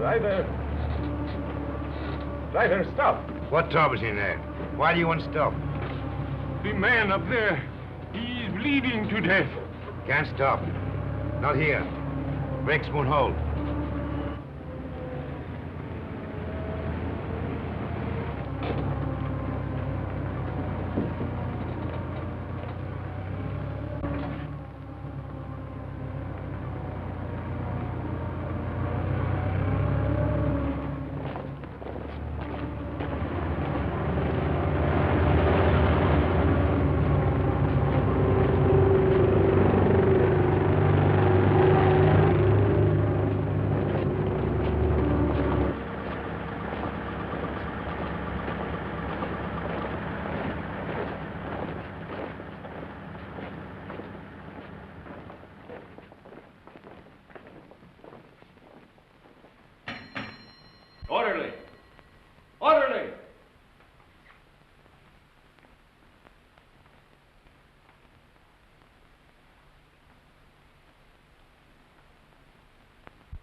Driver. Driver, stop. What trouble is in there? Why do you want to stop? The man up there, he's bleeding to death. Can't stop. Not here. Brakes won't hold. Orderly! Orderly!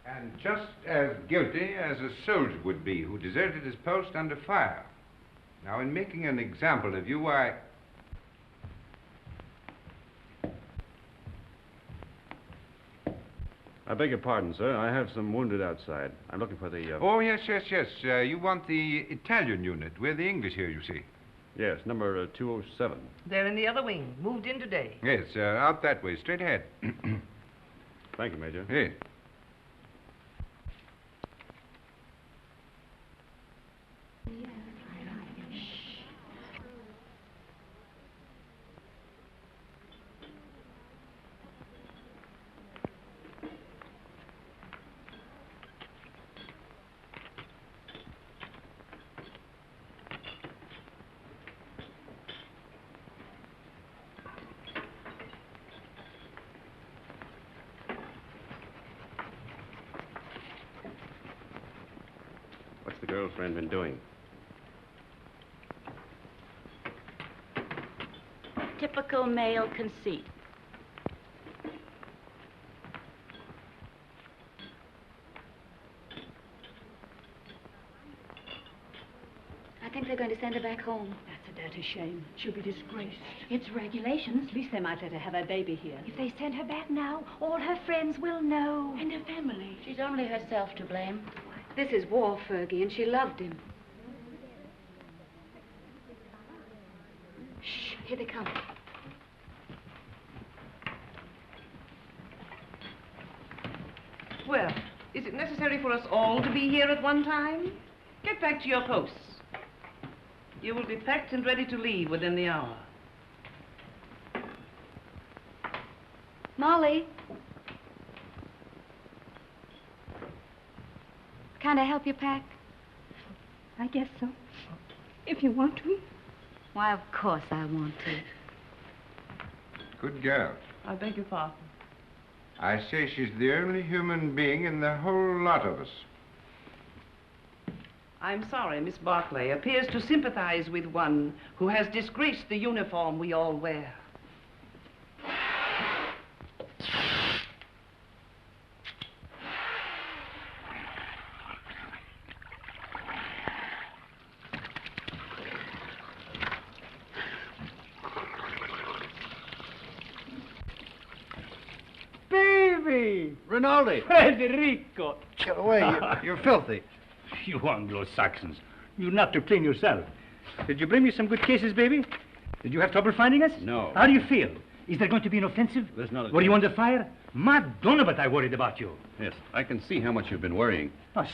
And just as guilty as a soldier would be who deserted his post under fire. Now, in making an example of you, I beg your pardon, sir. I have some wounded outside. I'm looking for the... Oh, yes. You want the Italian unit. We're the English here, you see. Yes, number 207. They're in the other wing. Moved in today. Yes, out that way, straight ahead. Thank you, Major. Yes. What's the girlfriend been doing? Typical male conceit. I think they're going to send her back home. That's a dirty shame. She'll be disgraced. It's regulations. At least they might let her have her baby here. If they send her back now, all her friends will know. And her family. She's only herself to blame. This is war, Fergie, and she loved him. Shh, here they come. Well, is it necessary for us all to be here at one time? Get back to your posts. You will be packed and ready to leave within the hour. Molly. Can I help you pack? I guess so. If you want to. Why, of course I want to. Good girl. I beg your pardon. I say she's the only human being in the whole lot of us. I'm sorry, Miss Barclay appears to sympathize with one who has disgraced the uniform we all wear. Baby! Rinaldi! Federico! Get away. You're filthy. You Anglo-Saxons. You're not to clean yourself. Did you bring me some good cases, baby? Did you have trouble finding us? No. How do you feel? Is there going to be an offensive? There's not a Were you chance. under fire? Madonna, but I worried about you. Yes, I can see how much you've been worrying.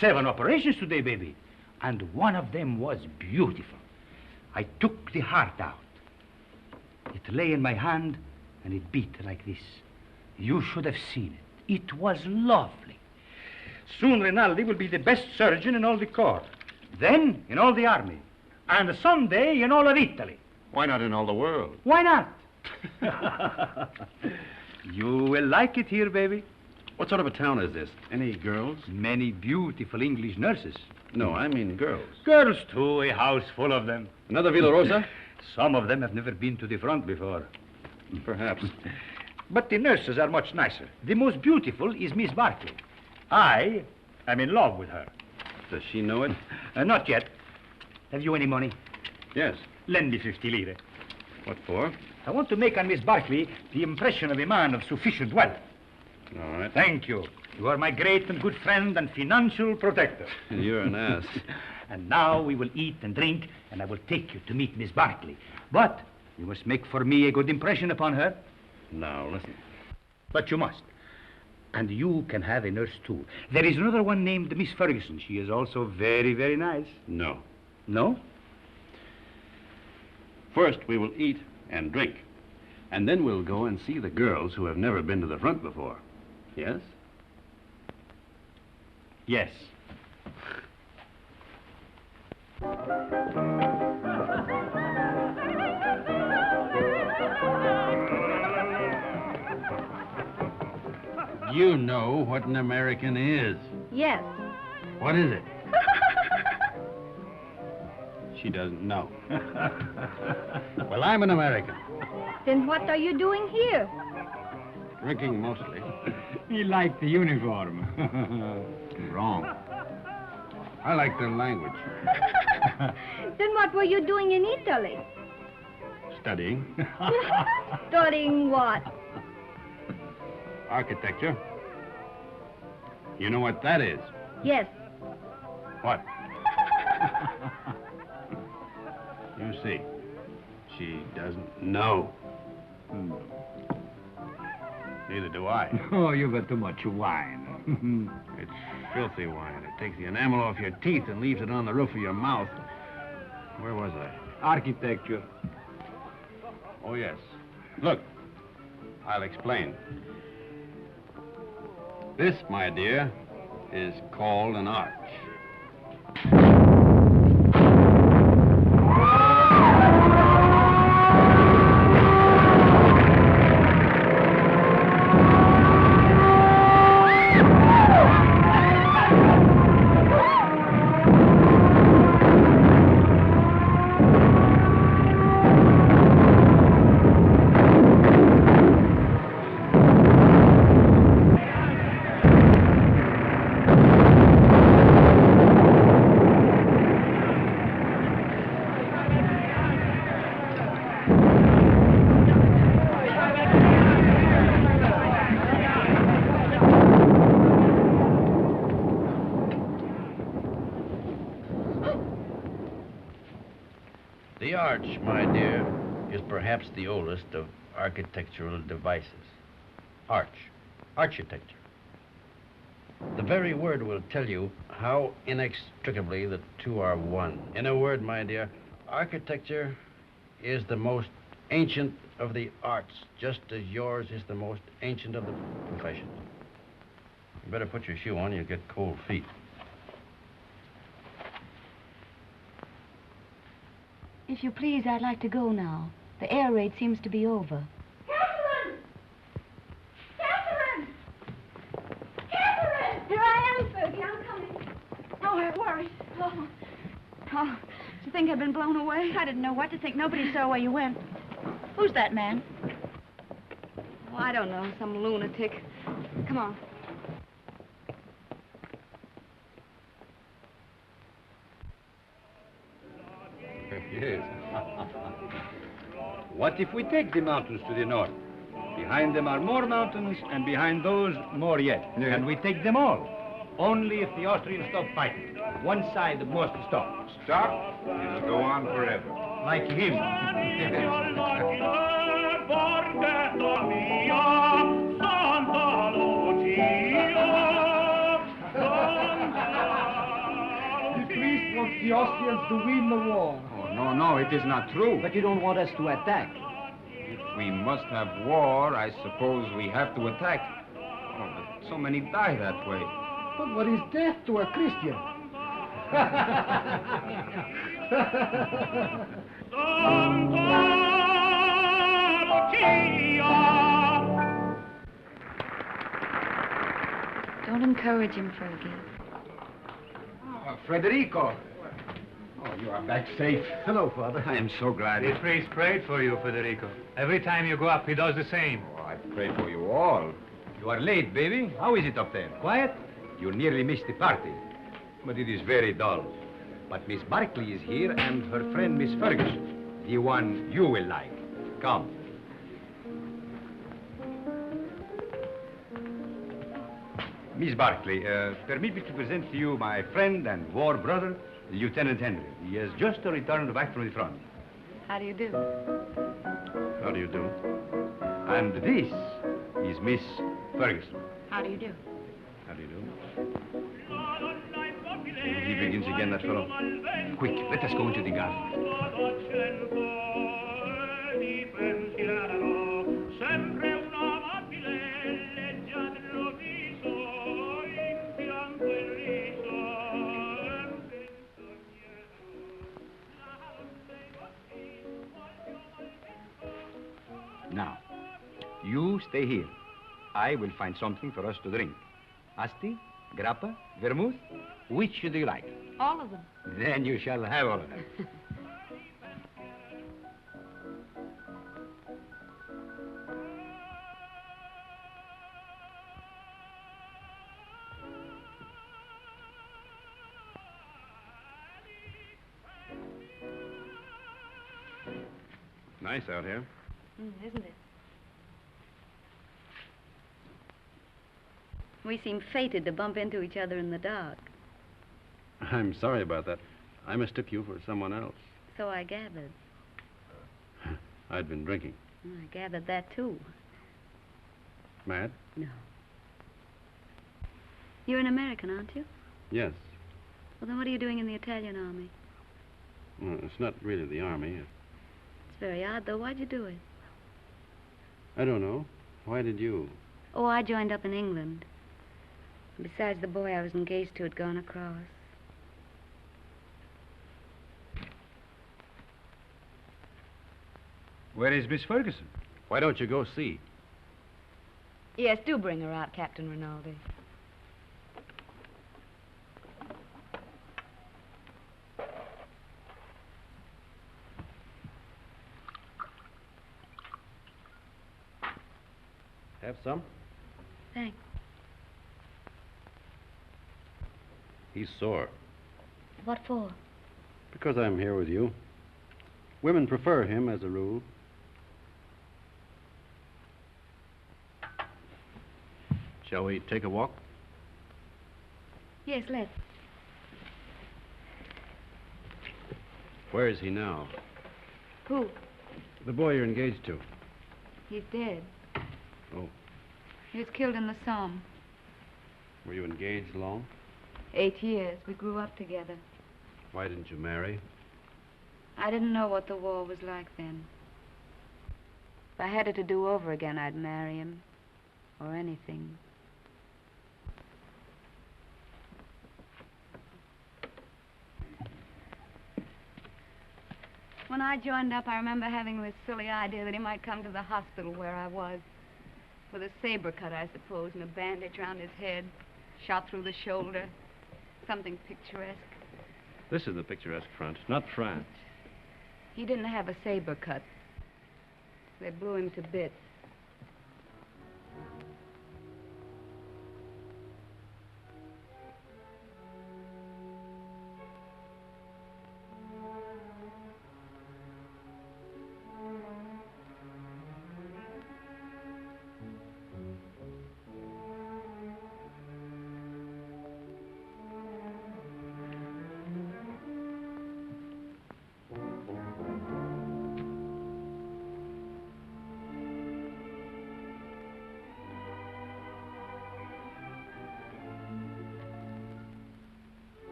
7 operations today, baby. And one of them was beautiful. I took the heart out. It lay in my hand, and it beat like this. You should have seen it. It was lovely. Soon Rinaldi will be the best surgeon in all the corps. Then in all the army. And someday in all of Italy. Why not in all the world? Why not? You will like it here, baby. What sort of a town is this? Any girls? Many beautiful English nurses. No, I mean girls. Girls, too, a house full of them. Another Villa Rosa? Some of them have never been to the front before. Perhaps. But the nurses are much nicer. The most beautiful is Miss Barclay. I I'm in love with her. Does she know it? Not yet. Have you any money? Yes. Lend me 50 lire. What for? I want to make on Miss Barkley the impression of a man of sufficient wealth. All right. Thank you. You are my great and good friend and financial protector. You're an ass. And now we will eat and drink, and I will take you to meet Miss Barkley. But you must make for me a good impression upon her. Now, listen. But you must. And you can have a nurse, too. There is another one named Miss Ferguson. She is also very, very nice. No. No? First, we will eat and drink. And then we'll go and see the girls who have never been to the front before. Yes? Yes. You know what an American is. Yes. What is it? She doesn't know. Well, I'm an American. Then what are you doing here? Drinking mostly. He liked the uniform. Wrong. I like their language. Then what were you doing in Italy? Studying. Studying what? Architecture. You know what that is? Yes. What? You see, she doesn't know. Neither do I. Oh, you've got too much wine. It's filthy wine. It takes the enamel off your teeth and leaves it on the roof of your mouth. Where was I? Architecture. Oh, yes. Look, I'll explain. This, my dear, is called an arch. The arch, my dear, is perhaps the oldest of architectural devices. Arch, architecture. The very word will tell you how inextricably the two are one. In a word, my dear, architecture is the most ancient of the arts, just as yours is the most ancient of the professions. You better put your shoe on, you'll get cold feet. If you please, I'd like to go now. The air raid seems to be over. Catherine! Catherine! Catherine! Here I am, Fergie. I'm coming. Oh, I'm worried. Oh, do you think I've been blown away? I didn't know what to think. Nobody saw where you went. Who's that man? Oh, I don't know. Some lunatic. Come on. Yes. What if we take the mountains to the north? Behind them are more mountains, and behind those, more yet. Yeah. And we take them all. Only if the Austrians stop fighting. One side must stop. Stop? It'll go on forever. Like him. The priest wants the Austrians to win the war. Oh, no, it is not true. But you don't want us to attack. If we must have war, I suppose we have to attack. Oh, but so many die that way. But what is death to a Christian? Don't encourage him, Fergie. Federico. Oh, you are back safe. Hello, Father. I am so glad. The priest prayed for you, Federico. Every time you go up, he does the same. Oh, I pray for you all. You are late, baby. How is it up there? Quiet? You nearly missed the party. But it is very dull. But Miss Barkley is here and her friend Miss Ferguson. The one you will like. Come. Miss Barkley, permit me to present to you my friend and war brother, Lieutenant Henry. He has just returned back from the front. How do you do? How do you do? And this is Miss Ferguson. How do you do? How do you do? He begins again, that fellow. Quick, let us go into the garden. Now, you stay here. I will find something for us to drink. Asti, grappa, vermouth, which do you like? All of them. Then you shall have all of them. Nice out here. Isn't it? We seem fated to bump into each other in the dark. I'm sorry about that. I mistook you for someone else. So I gathered. I'd been drinking. I gathered that, too. Mad? No. You're an American, aren't you? Yes. Well, then what are you doing in the Italian army? Well, it's not really the army. It's very odd, though. Why'd you do it? I don't know. Why did you? Oh, I joined up in England. Besides, the boy I was engaged to had gone across. Where is Miss Ferguson? Why don't you go see? Yes, do bring her out, Captain Rinaldi. Have some? Thanks. He's sore. What for? Because I'm here with you. Women prefer him as a rule. Shall we take a walk? Yes, let's. Where is he now? Who? The boy you're engaged to. He's dead. Oh. He was killed in the Somme. Were you engaged long? 8 years. We grew up together. Why didn't you marry? I didn't know what the war was like then. If I had it to do over again, I'd marry him. Or anything. When I joined up, I remember having this silly idea that he might come to the hospital where I was. With a saber cut, I suppose, and a bandage around his head. Shot through the shoulder. Something picturesque. This is the picturesque front, not France. He didn't have a saber cut. They blew him to bits.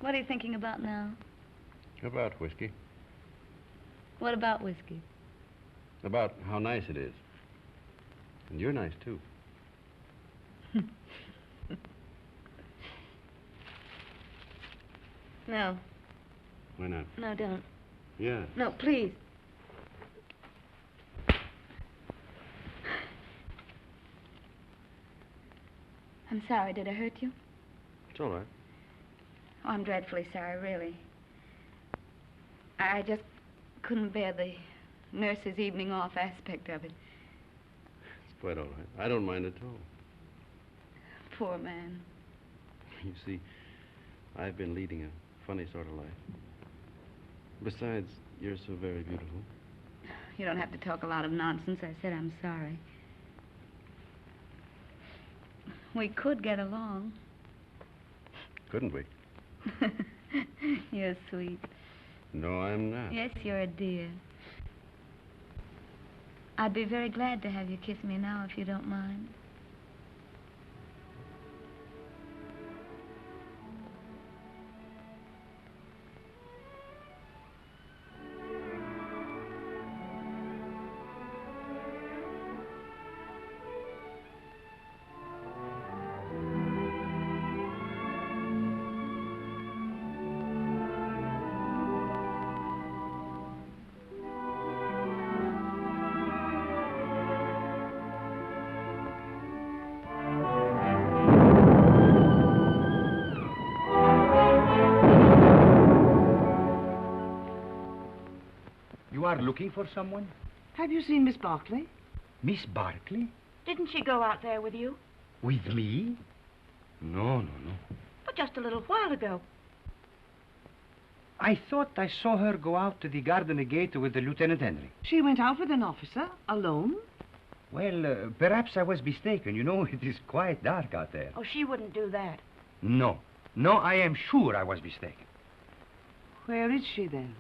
What are you thinking about now? About whiskey. What about whiskey? About how nice it is. And you're nice, too. No. Why not? No, don't. Yeah. No, please. I'm sorry. Did I hurt you? It's all right. Oh, I'm dreadfully sorry, really. I just couldn't bear the nurse's evening off aspect of it. It's quite all right. I don't mind at all. Poor man. You see, I've been leading a funny sort of life. Besides, you're so very beautiful. You don't have to talk a lot of nonsense. I said I'm sorry. We could get along. Couldn't we? You're sweet. No, I'm not. Yes, you're a dear. I'd be very glad to have you kiss me now, if you don't mind. You are looking for someone? Have you seen Miss Barclay? Miss Barclay? Didn't she go out there with you? With me? No. But just a little while ago. I thought I saw her go out to the garden gate with the Lieutenant Henry. She went out with an officer, alone? Well, perhaps I was mistaken. You know, it is quite dark out there. Oh, she wouldn't do that. No, I am sure I was mistaken. Where is she then?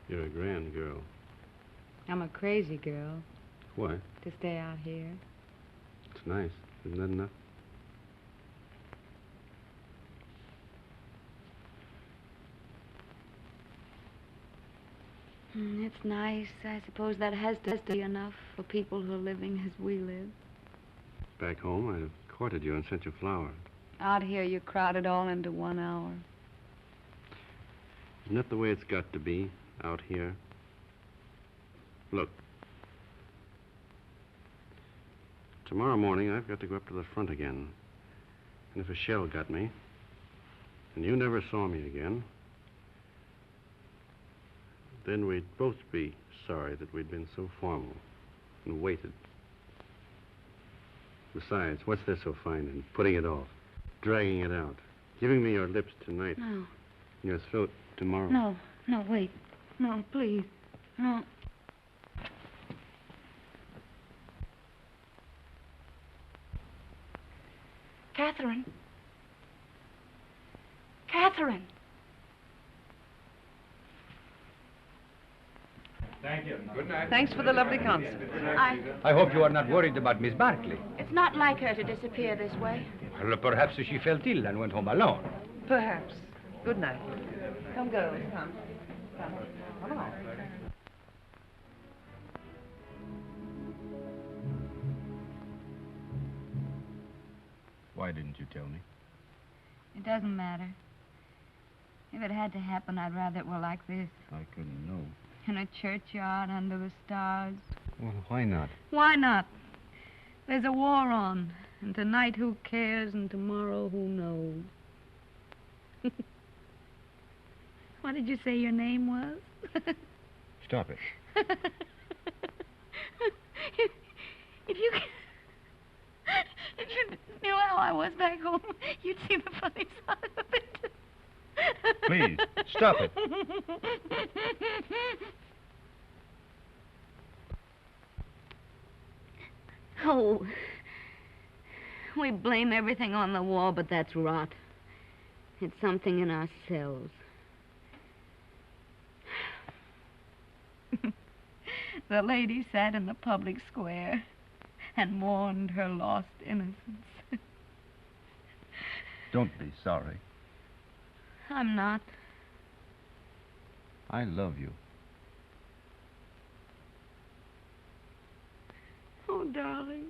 You're a grand girl. I'm a crazy girl What? to stay out here. It's nice. Isn't that enough? It's nice. I suppose that has to be enough for people who are living as we live. Back home, I'd have courted you and sent you flowers. Out here, you crowd it all into 1 hour. Isn't that the way it's got to be out here? Look. Tomorrow morning, I've got to go up to the front again. And if a shell got me, and you never saw me again, then we'd both be sorry that we'd been so formal and waited. Besides, what's there so fine in putting it off, dragging it out, giving me your lips tonight, No. your throat tomorrow? No, wait. No, please. No. Catherine. Catherine. Thank you. Good night. Thanks for the lovely concert. I hope you are not worried about Miss Barclay. It's not like her to disappear this way. Well, perhaps she felt ill and went home alone. Perhaps. Good night. Come, girls, come. Come along. Why didn't you tell me? It doesn't matter. If it had to happen, I'd rather it were like this. I couldn't know. In a churchyard under the stars. Well, why not? Why not? There's a war on. And tonight, who cares? And tomorrow, who knows? What did you say your name was? Stop it. If you knew how I was back home, you'd see the funny side of it. Please, stop it. Oh, we blame everything on the war, but that's rot. It's something in ourselves. The lady sat in the public square and mourned her lost innocence. Don't be sorry. I'm not. I love you. Oh, darling.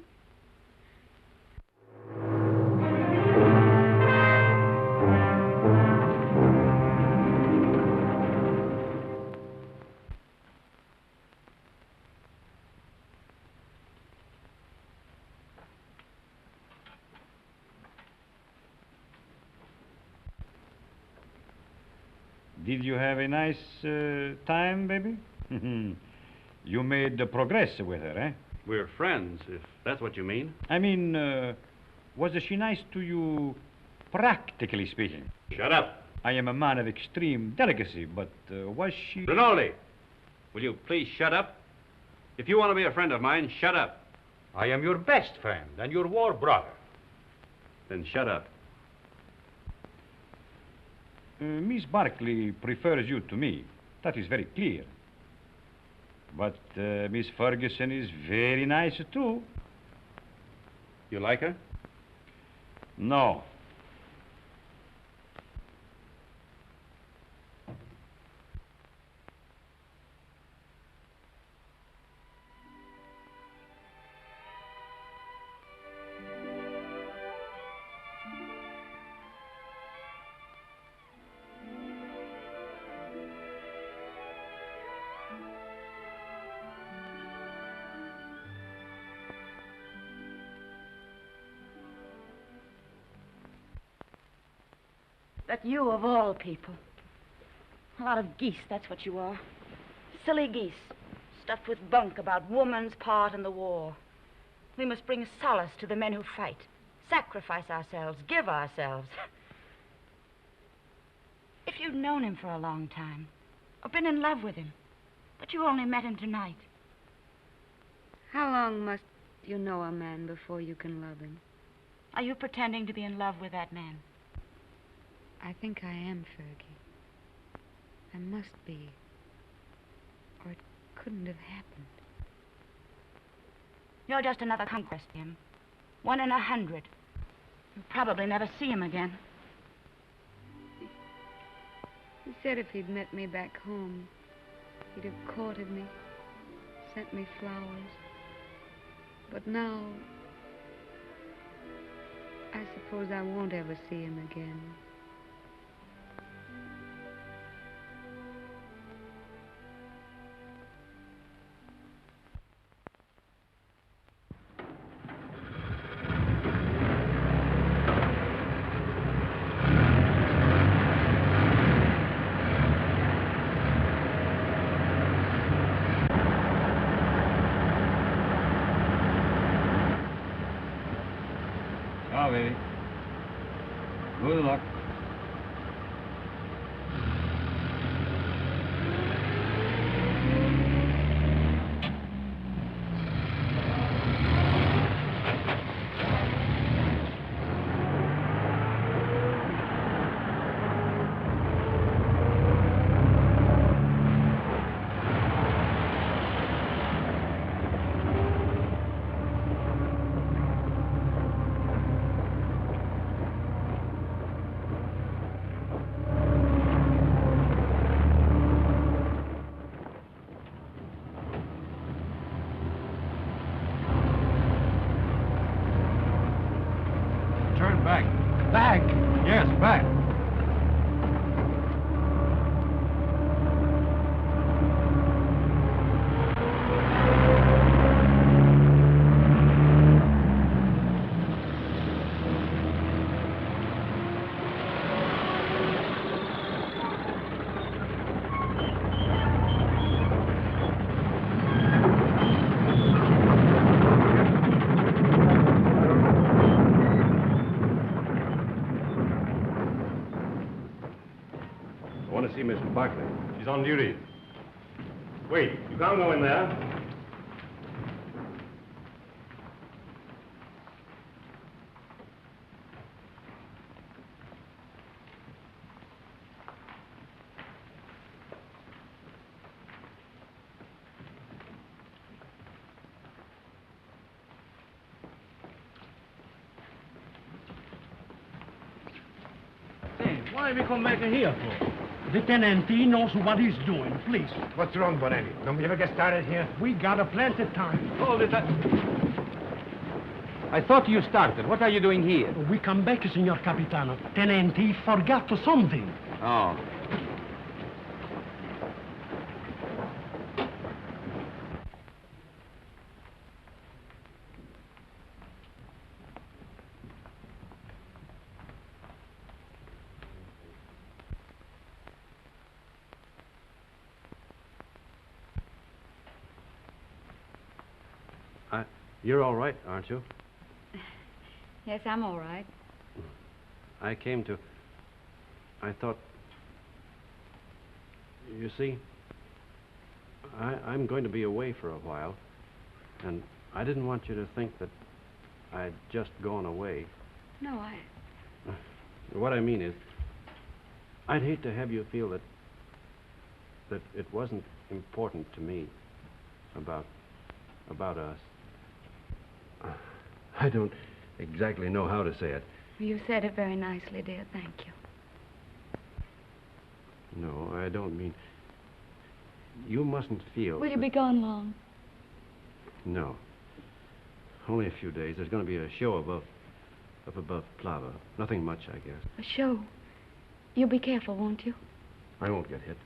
Did you have a nice time, baby? You made progress with her, eh? We're friends, if that's what you mean. I mean, was she nice to you, practically speaking? Shut up. I am a man of extreme delicacy, but was she... Rinaldi, will you please shut up? If you want to be a friend of mine, shut up. I am your best friend and your war brother. Then shut up. Miss Barkley prefers you to me. That is very clear. But Miss Ferguson is very nice, too. You like her? No. But you, of all people. A lot of geese, that's what you are. Silly geese, stuffed with bunk about woman's part in the war. We must bring solace to the men who fight, sacrifice ourselves, give ourselves. If you'd known him for a long time, or been in love with him, but you only met him tonight. How long must you know a man before you can love him? Are you pretending to be in love with that man? I think I am, Fergie. I must be. Or it couldn't have happened. You're just another conquest, Tim. 1 in 100. You'll probably never see him again. He said if he'd met me back home, he'd have courted me, sent me flowers. But now, I suppose I won't ever see him again. Ciao, baby. Good luck. Turn back. Back? Yes, back. I want to see Miss Barkley. She's on duty. Wait, you can't go in there. Why we come back here for? The tenant, he knows what he's doing, please. What's wrong, Bonetti? Don't we ever get started here? We got a plenty of time. Hold it. I thought you started. What are you doing here? We come back, Signor Capitano. Tenant, he forgot something. Oh. You're all right, aren't you? Yes, I'm all right. I thought... You see, I'm going to be away for a while, and I didn't want you to think that I'd just gone away. No, What I mean is, I'd hate to have you feel that it wasn't important to me about us. I don't exactly know how to say it. You said it very nicely, dear. Thank you. No, I don't mean... You mustn't feel... Will you be gone long? No. Only a few days. There's going to be a show up above Plava. Nothing much, I guess. A show? You'll be careful, won't you? I won't get hit.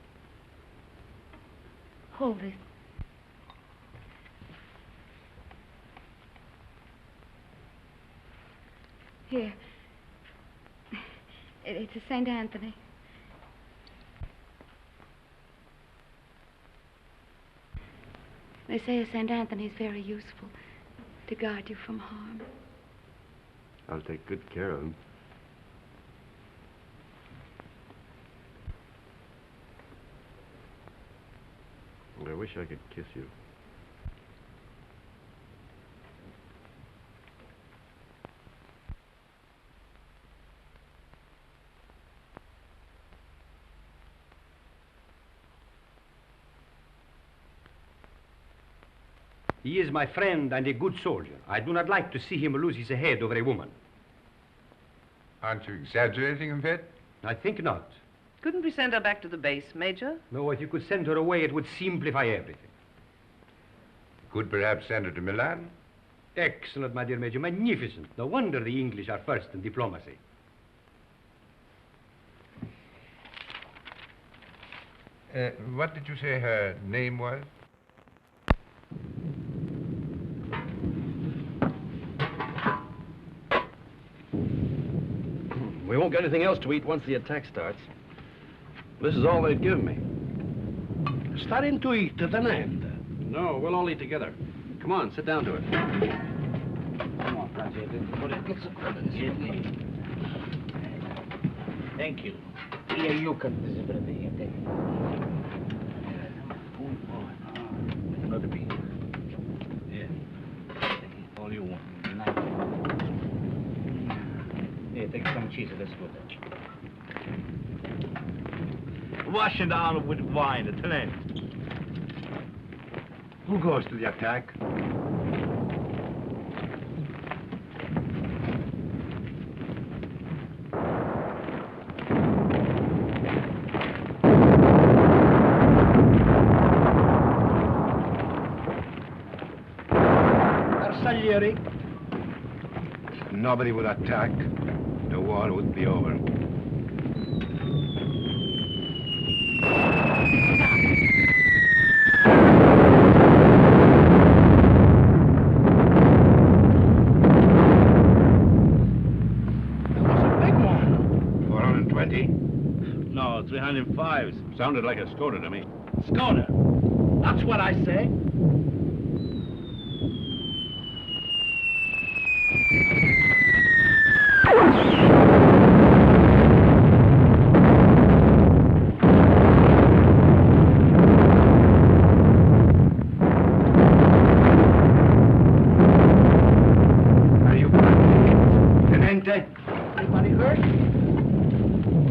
Hold this. Here. It's a St. Anthony. They say a St. Anthony's very useful to guard you from harm. I'll take good care of him. I wish I could kiss you. He is my friend and a good soldier. I do not like to see him lose his head over a woman. Aren't you exaggerating a bit? I think not. Couldn't we send her back to the base, Major? No, if you could send her away, it would simplify everything. Could perhaps send her to Milan? Excellent, my dear Major. Magnificent. No wonder the English are first in diplomacy. What did you say her name was? We won't get anything else to eat once the attack starts. This is all they'd give me. Starting to eat at an end. No, we'll all eat together. Come on, sit down to it. Come on, thank you. Here, you can visit here. Take it. Another piece. Yeah. Take it. All you want. Here, take some cheese. Let's go there. Wash it down with wine at an end. Who goes to the attack? Arsaglieri? If nobody would attack, the war would be over. No, 305s. Sounded like a Skoda to me. Skoda. That's what I say. Are you Tenente? Anybody hurt?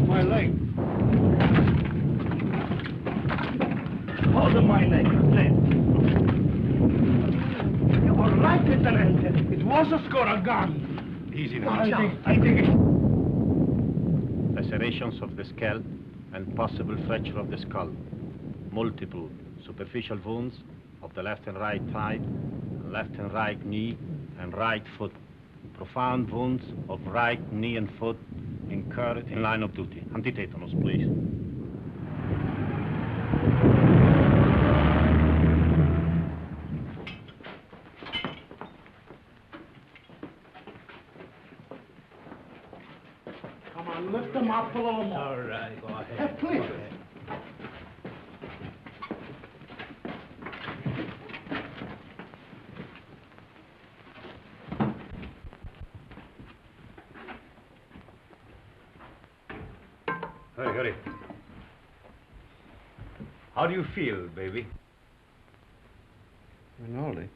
My leg. Hold on my leg, then. You were right, Lieutenant. It was a Skoda gun. Easy now. I think it... Lacerations of the scalp and possible fracture of the skull. Multiple superficial wounds of the left and right thigh, left and right knee, and right foot. Profound wounds of right knee and foot incurred in line of duty. Antitetanus, please. Come on, lift them up a little more. All right, go ahead. Please. Hurry, hurry. How do you feel, baby? Rinaldi,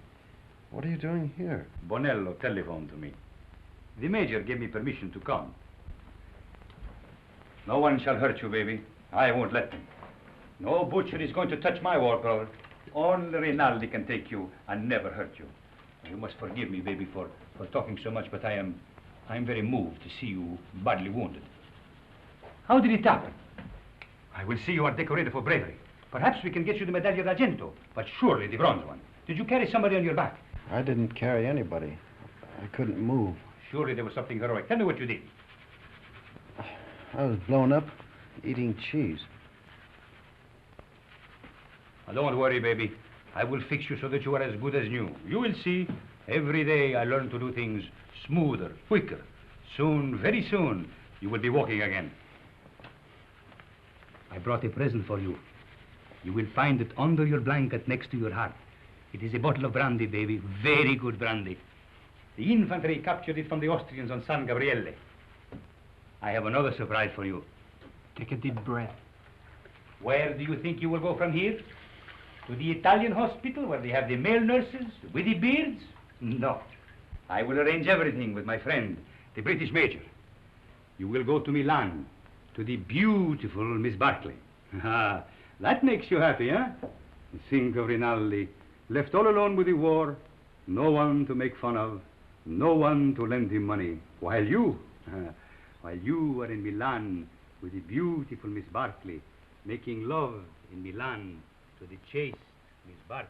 what are you doing here? Bonello telephoned to me. The major gave me permission to come. No one shall hurt you, baby. I won't let them. No butcher is going to touch my war brother. Only Rinaldi can take you and never hurt you. You must forgive me, baby, for talking so much, but I'm very moved to see you badly wounded. How did it happen? I will see you are decorated for bravery. Perhaps we can get you the Medaglia d'Argento, but surely the bronze one. Did you carry somebody on your back? I didn't carry anybody. I couldn't move. Surely there was something heroic. Tell me what you did. I was blown up eating cheese. Now, don't worry, baby. I will fix you so that you are as good as new. You will see. Every day I learn to do things smoother, quicker. Soon, very soon, you will be walking again. I brought a present for you. You will find it under your blanket next to your heart. It is a bottle of brandy, baby. Very good brandy. The infantry captured it from the Austrians on San Gabriele. I have another surprise for you. Take a deep breath. Where do you think you will go from here? To the Italian hospital where they have the male nurses with the beards? No. I will arrange everything with my friend, the British major. You will go to Milan, to the beautiful Miss Barclay. Ah, that makes you happy, huh? Think of Rinaldi, left all alone with the war, no one to make fun of, no one to lend him money, while you are in Milan with the beautiful Miss Barclay, making love in Milan to the chaste Miss Barclay.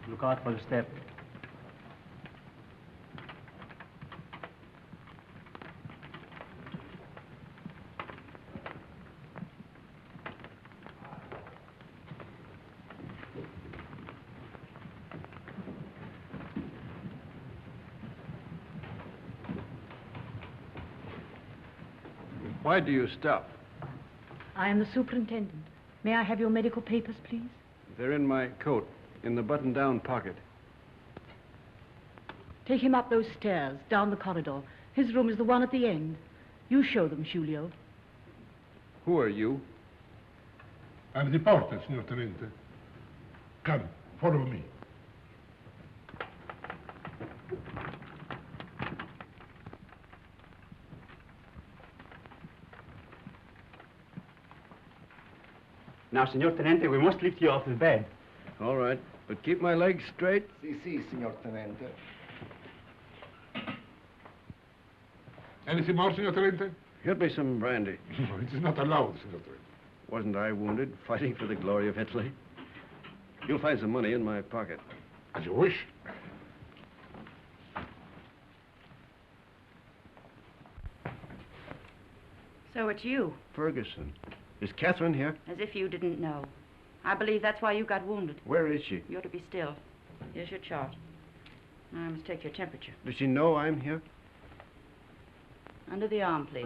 Look out for the step. Why do you stop? I am the superintendent. May I have your medical papers, please? They're in my coat, in the button-down pocket. Take him up those stairs, down the corridor. His room is the one at the end. You show them, Giulio. Who are you? I'm the porter, signor Tenente. Come, follow me. Now, Signor Tenente, we must lift you off the bed. All right, but keep my legs straight. Si, signor Tenente. Anything more, signor Tenente? Get me some brandy. No, it is not allowed, signor Tenente. Wasn't I wounded, fighting for the glory of Italy? You'll find some money in my pocket. As you wish. So it's you. Ferguson. Is Catherine here? As if you didn't know. I believe that's why you got wounded. Where is she? You ought to be still. Here's your chart. I must take your temperature. Does she know I'm here? Under the arm, please.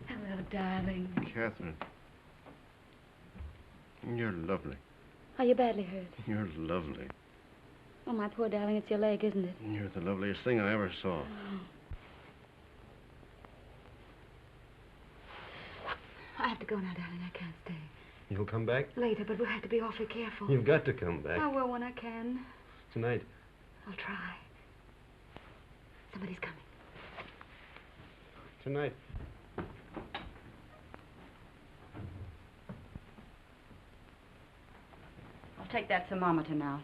Hello, darling. Catherine. You're lovely. Are you badly hurt? You're lovely. Oh, my poor darling, it's your leg, isn't it? You're the loveliest thing I ever saw. I have to go now, darling. I can't stay. You'll come back? Later, but we'll have to be awfully careful. You've got to come back. I will when I can. Tonight. I'll try. Somebody's coming. Tonight. I'll take that thermometer now.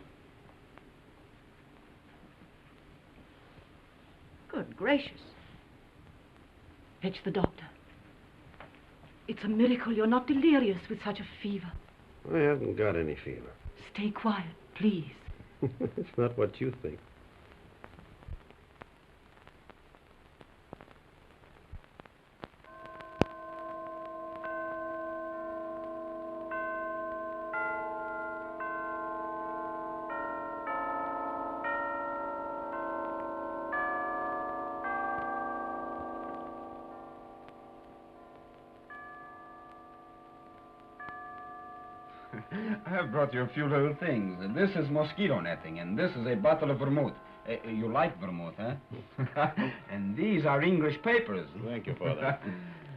Good gracious. Fetch the doctor. It's a miracle you're not delirious with such a fever. I haven't got any fever. Stay quiet, please. It's not what you think. I have brought you a few little things. This is mosquito netting, and this is a bottle of vermouth. You like vermouth, huh? And these are English papers. Thank you, Father.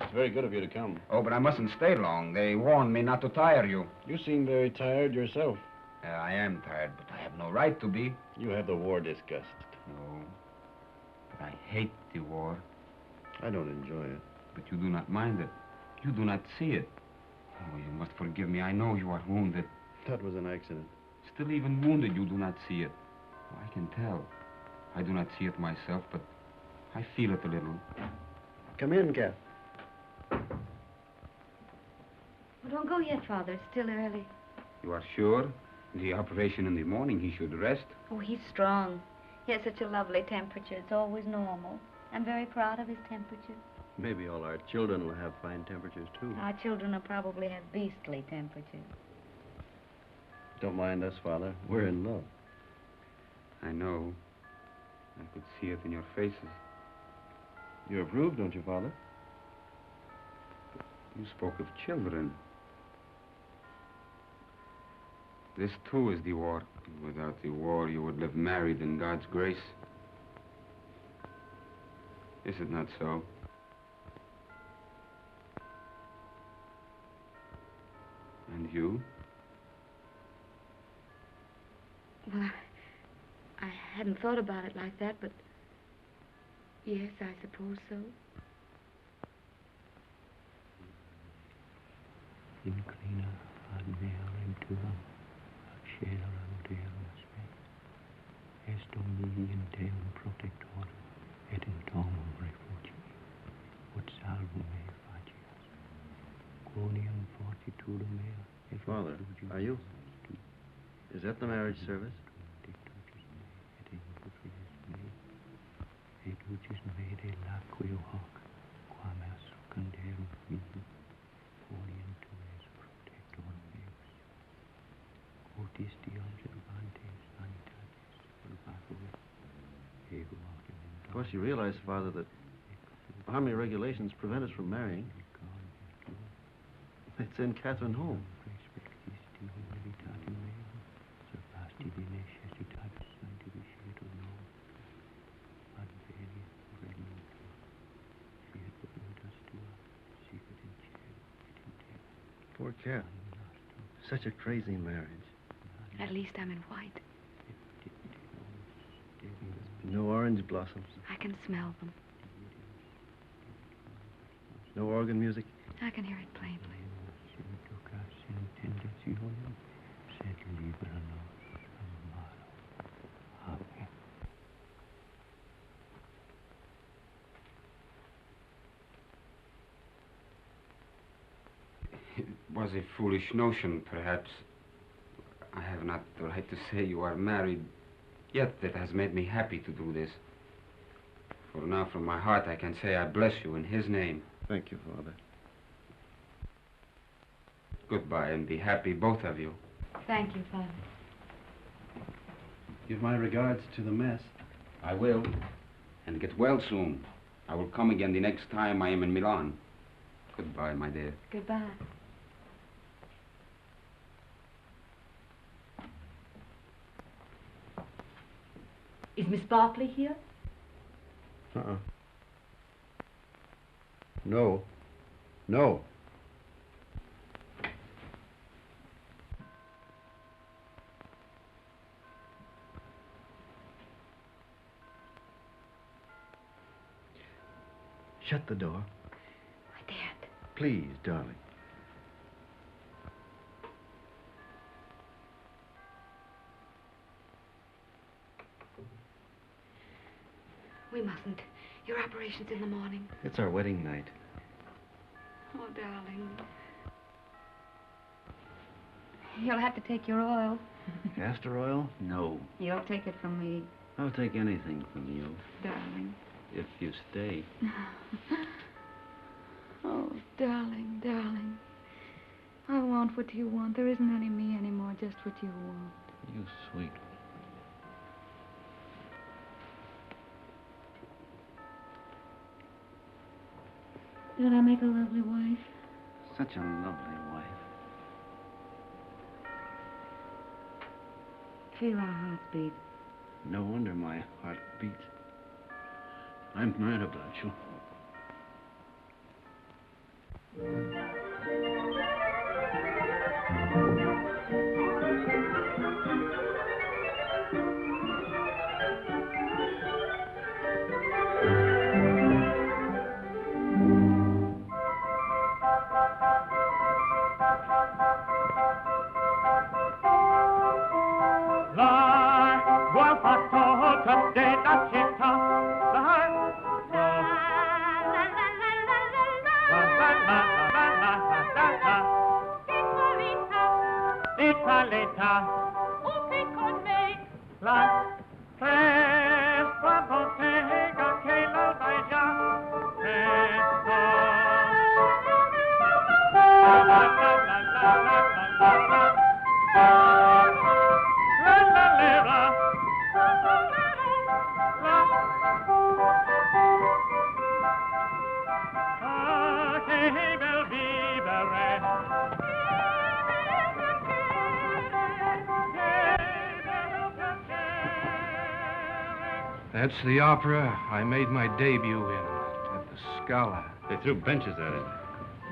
It's very good of you to come. Oh, but I mustn't stay long. They warned me not to tire you. You seem very tired yourself. I am tired, but I have no right to be. You have the war disgust. No, but I hate the war. I don't enjoy it. But you do not mind it. You do not see it. Oh, you must forgive me. I know you are wounded. That was an accident. Still, even wounded, you do not see it. Oh, I can tell. I do not see it myself, but I feel it a little. Come in, Cap. Well, don't go yet, Father. It's still early. You are sure? The operation in the morning, he should rest. Oh, he's strong. He has such a lovely temperature. It's always normal. I'm very proud of his temperature. Maybe all our children will have fine temperatures, too. Our children will probably have beastly temperatures. Don't mind us, Father. We're in love. I know. I could see it in your faces. You approve, don't you, Father? You spoke of children. This, too, is the war. Without the war, you would live married in God's grace. Is it not so? And you? Well, I hadn't thought about it like that, but yes, I suppose so. Inclina ad mea venturam, accelerem Deum spes, est Domini in Deum protector, et in domum refugi, ut salvum me facias, quoniam fortitudo mea, et Father, are you? Is that the marriage service? et ucis me de laqueo hoc, quam est secundarum mihi, orient tu es protector meus. Otis Deo observantes sanitatis purgatori, ego autem. Of course, you realize, Father, that army regulations prevent us from marrying. It's in Catherine home. Poor cat. Such a crazy marriage. At least I'm in white. No orange blossoms. I can smell them. No organ music. I can hear it plainly. It was a foolish notion, perhaps. I have not the right to say you are married, yet that has made me happy to do this. For now, from my heart, I can say I bless you in his name. Thank you, Father. Goodbye, and be happy, both of you. Thank you, Father. Give my regards to the mess. I will. And get well soon. I will come again the next time I am in Milan. Goodbye, my dear. Goodbye. Is Miss Barclay here? Uh-uh. No. No. Shut the door. I daren't. Please, darling. We mustn't. Your operation's in the morning. It's our wedding night. Oh, darling. You'll have to take your oil. Castor oil? No. You'll take it from me, I'll take anything from you, darling. if you stay. Oh, darling, darling. I want what you want. There isn't any me anymore, just what you want. You sweet. Did I make a lovely wife? Such a lovely wife. Feel our hearts beat. No wonder my heart beats. I'm mad about you. That's the opera I made my debut in at the Scala. They threw benches at it.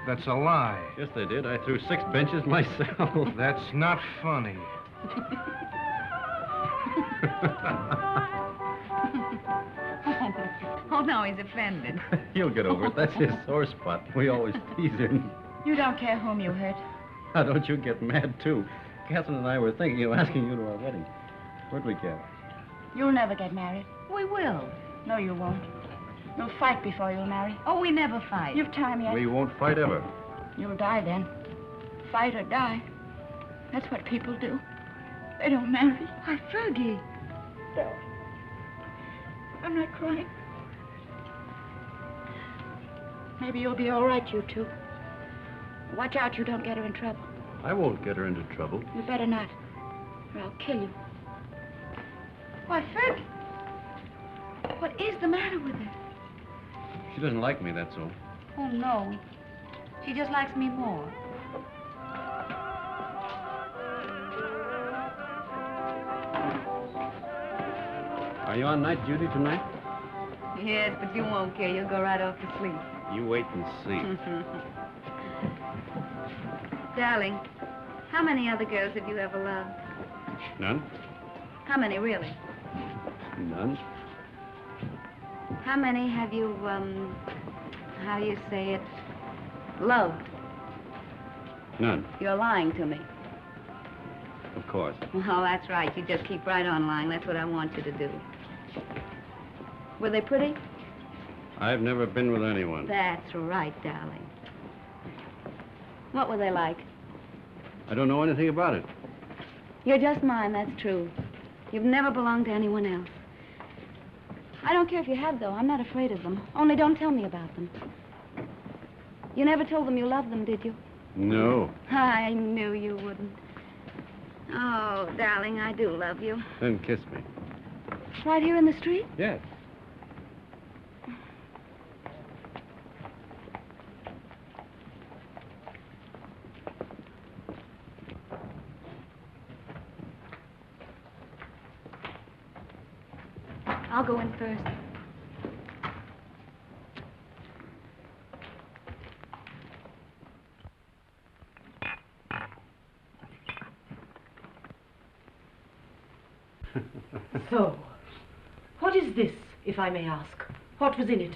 That's a lie. Yes, they did. I threw 6 benches myself. That's not funny. Oh, no, he's offended. He'll get over it. That's his sore spot. We always tease him. You don't care whom you hurt. Now, don't you get mad, too. Catherine and I were thinking of asking you to our wedding. Where'd we get? You'll never get married. We will. No, you won't. You'll fight before you'll marry. Oh, we never fight. You've time yet. We won't fight ever. You'll die then. Fight or die. That's what people do. They don't marry. Why, Fergie. No. I'm not crying. Maybe you'll be all right, you two. Watch out you don't get her in trouble. I won't get her into trouble. You better not, or I'll kill you. Why, Fergie. What is the matter with her? She doesn't like me, that's all. Oh, no. She just likes me more. Are you on night duty tonight? Yes, but you won't care. You'll go right off to sleep. You wait and see. Darling, how many other girls have you ever loved? None? How many, really? None. How many have you, how do you say it, loved? None, You're lying to me. of course. Well, that's right. You just keep right on lying. That's what I want you to do. Were they pretty? I've never been with anyone. That's right, darling. What were they like? I don't know anything about it. You're just mine, that's true. You've never belonged to anyone else. I don't care if you have, though. I'm not afraid of them. Only don't tell me about them. You never told them you loved them, did you? No. I knew you wouldn't. Oh, darling, I do love you. Then kiss me. Right here in the street? Yes. I'll go in first. So, what is this, if I may ask? What was in it?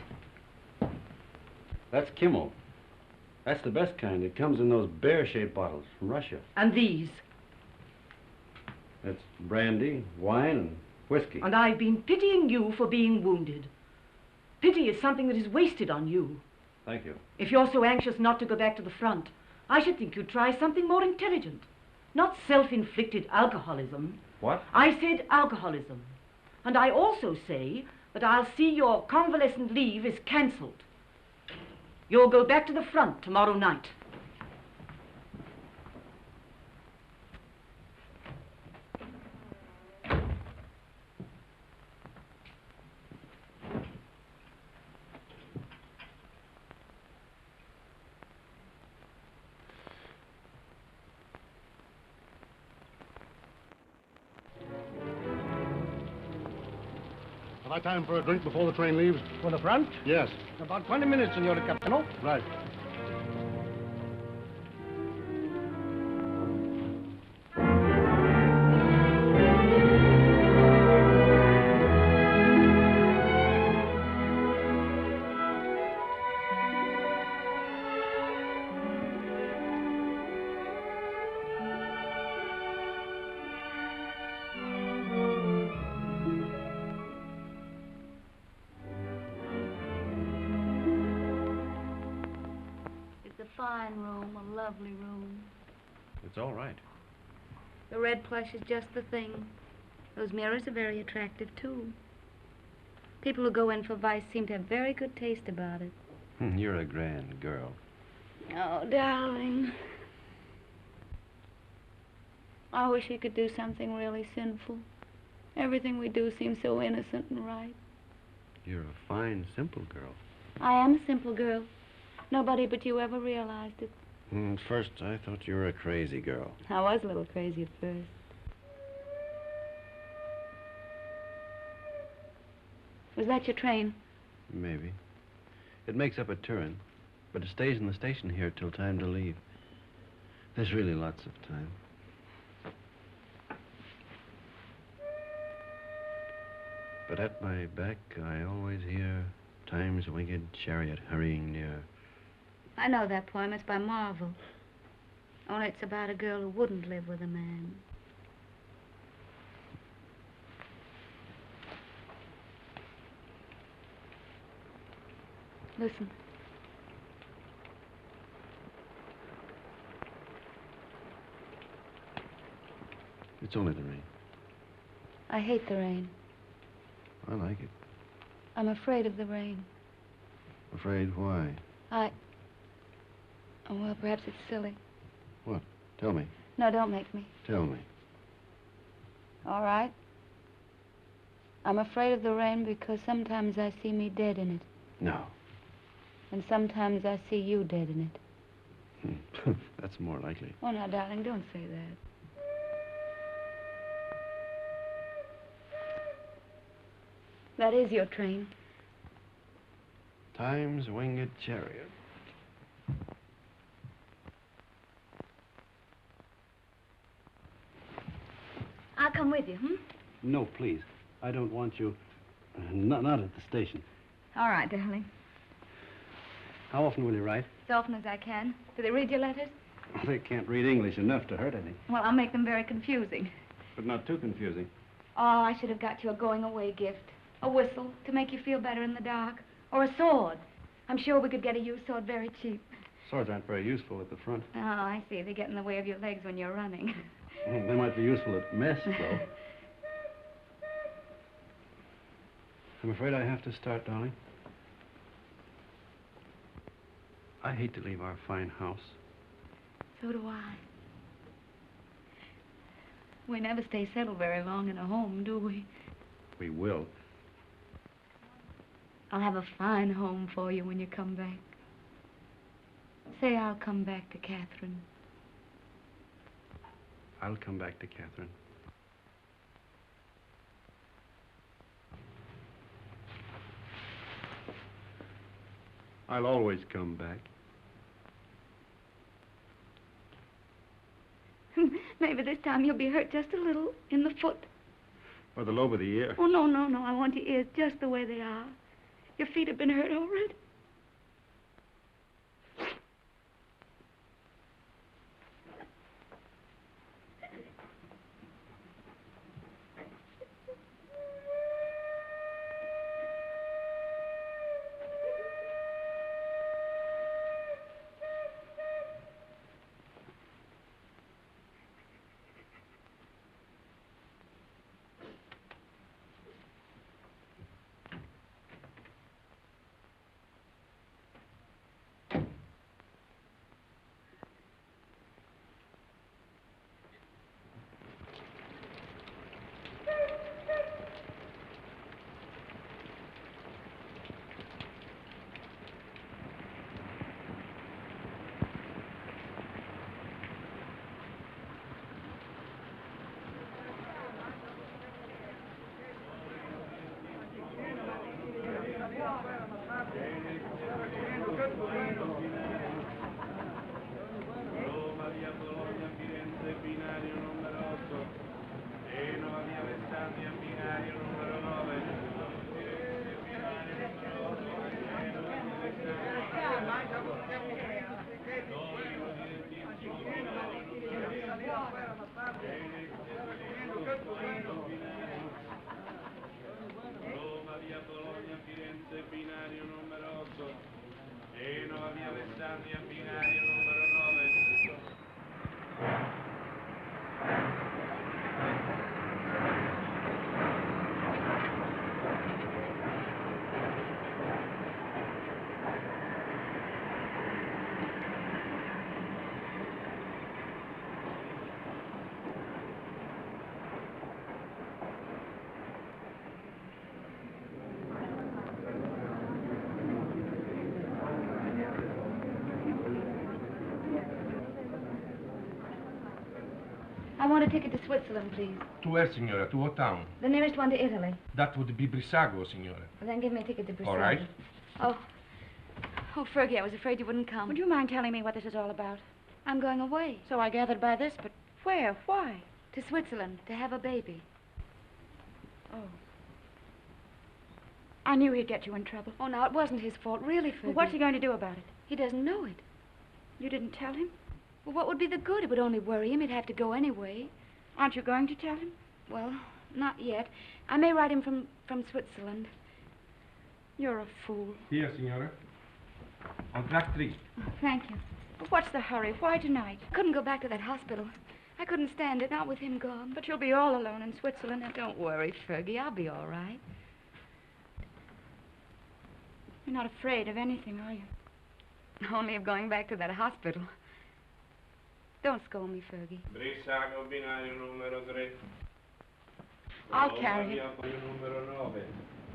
That's Kimmel. That's the best kind. It comes in those bear-shaped bottles from Russia. And these? That's brandy, wine, and whiskey. And I've been pitying you for being wounded. Pity is something that is wasted on you. Thank you. If you're so anxious not to go back to the front, I should think you'd try something more intelligent. Not self-inflicted alcoholism. What? I said alcoholism. And I also say that I'll see your convalescent leave is cancelled. You'll go back to the front tomorrow night. High time for a drink before the train leaves. For the front? Yes. About 20 minutes, Senor Capitano. Right. It's a fine room, a lovely room. It's all right. The red plush is just the thing. Those mirrors are very attractive, too. People who go in for vice seem to have very good taste about it. You're a grand girl. Oh, darling. I wish he could do something really sinful. Everything we do seems so innocent and right. You're a fine, simple girl. I am a simple girl. Nobody but you ever realized it. At first, I thought you were a crazy girl. I was a little crazy at first. Was that your train? Maybe. It makes up at Turin, but it stays in the station here till time to leave. There's really lots of time. But at my back, I always hear time's winged chariot hurrying near. I know that poem. It's by Marvel. Only it's about a girl who wouldn't live with a man. Listen. It's only the rain. I hate the rain. I like it. I'm afraid of the rain. Afraid why? Oh, well, perhaps it's silly. What? Tell me. No, don't make me. Tell me. All right. I'm afraid of the rain because sometimes I see me dead in it. No. And sometimes I see you dead in it. That's more likely. Oh, now, darling, don't say that. That is your train. Time's winged chariot. I'll come with you, No, please. I don't want you. Not at the station. All right, darling. How often will you write? As often as I can. Do they read your letters? They can't read English enough to hurt any. Well, I'll make them very confusing. But not too confusing. Oh, I should have got you a going-away gift. A whistle to make you feel better in the dark. Or a sword. I'm sure we could get a used sword very cheap. Swords aren't very useful at the front. Oh, I see. They get in the way of your legs when you're running. They might be useful at mess, though. I'm afraid I have to start, darling. I hate to leave our fine house. So do I. We never stay settled very long in a home, do we? We will. I'll have a fine home for you when you come back. Say I'll come back to Catherine. I'll come back to Catherine. I'll always come back. Maybe this time you'll be hurt just a little in the foot. Or the lobe of the ear. Oh, no, no, no. I want your ears just the way they are. Your feet have been hurt over it. I want a ticket to Switzerland, please. To where, signora? To what town? The nearest one to Italy. That would be Brissago, signora. Well, then give me a ticket to Brazil. All right. Oh, Fergie, I was afraid you wouldn't come. Would you mind telling me what this is all about? I'm going away. So I gathered by this, but where? Why? To Switzerland, to have a baby. Oh. I knew he'd get you in trouble. Oh, no, it wasn't his fault, really, Fergie. Well, what's he going to do about it? He doesn't know it. You didn't tell him? Well, what would be the good? It would only worry him. He'd have to go anyway. Aren't you going to tell him? Well, not yet. I may write him from Switzerland. You're a fool. Here, signora. On track 3. Oh, thank you. But what's the hurry? Why tonight? I couldn't go back to that hospital. I couldn't stand it, not with him gone. But you'll be all alone in Switzerland. And don't worry, Fergie. I'll be all right. You're not afraid of anything, are you? Only of going back to that hospital. Don't scold me, Fergie. Brissago binario numero 3. I'll carry it. Numero 9.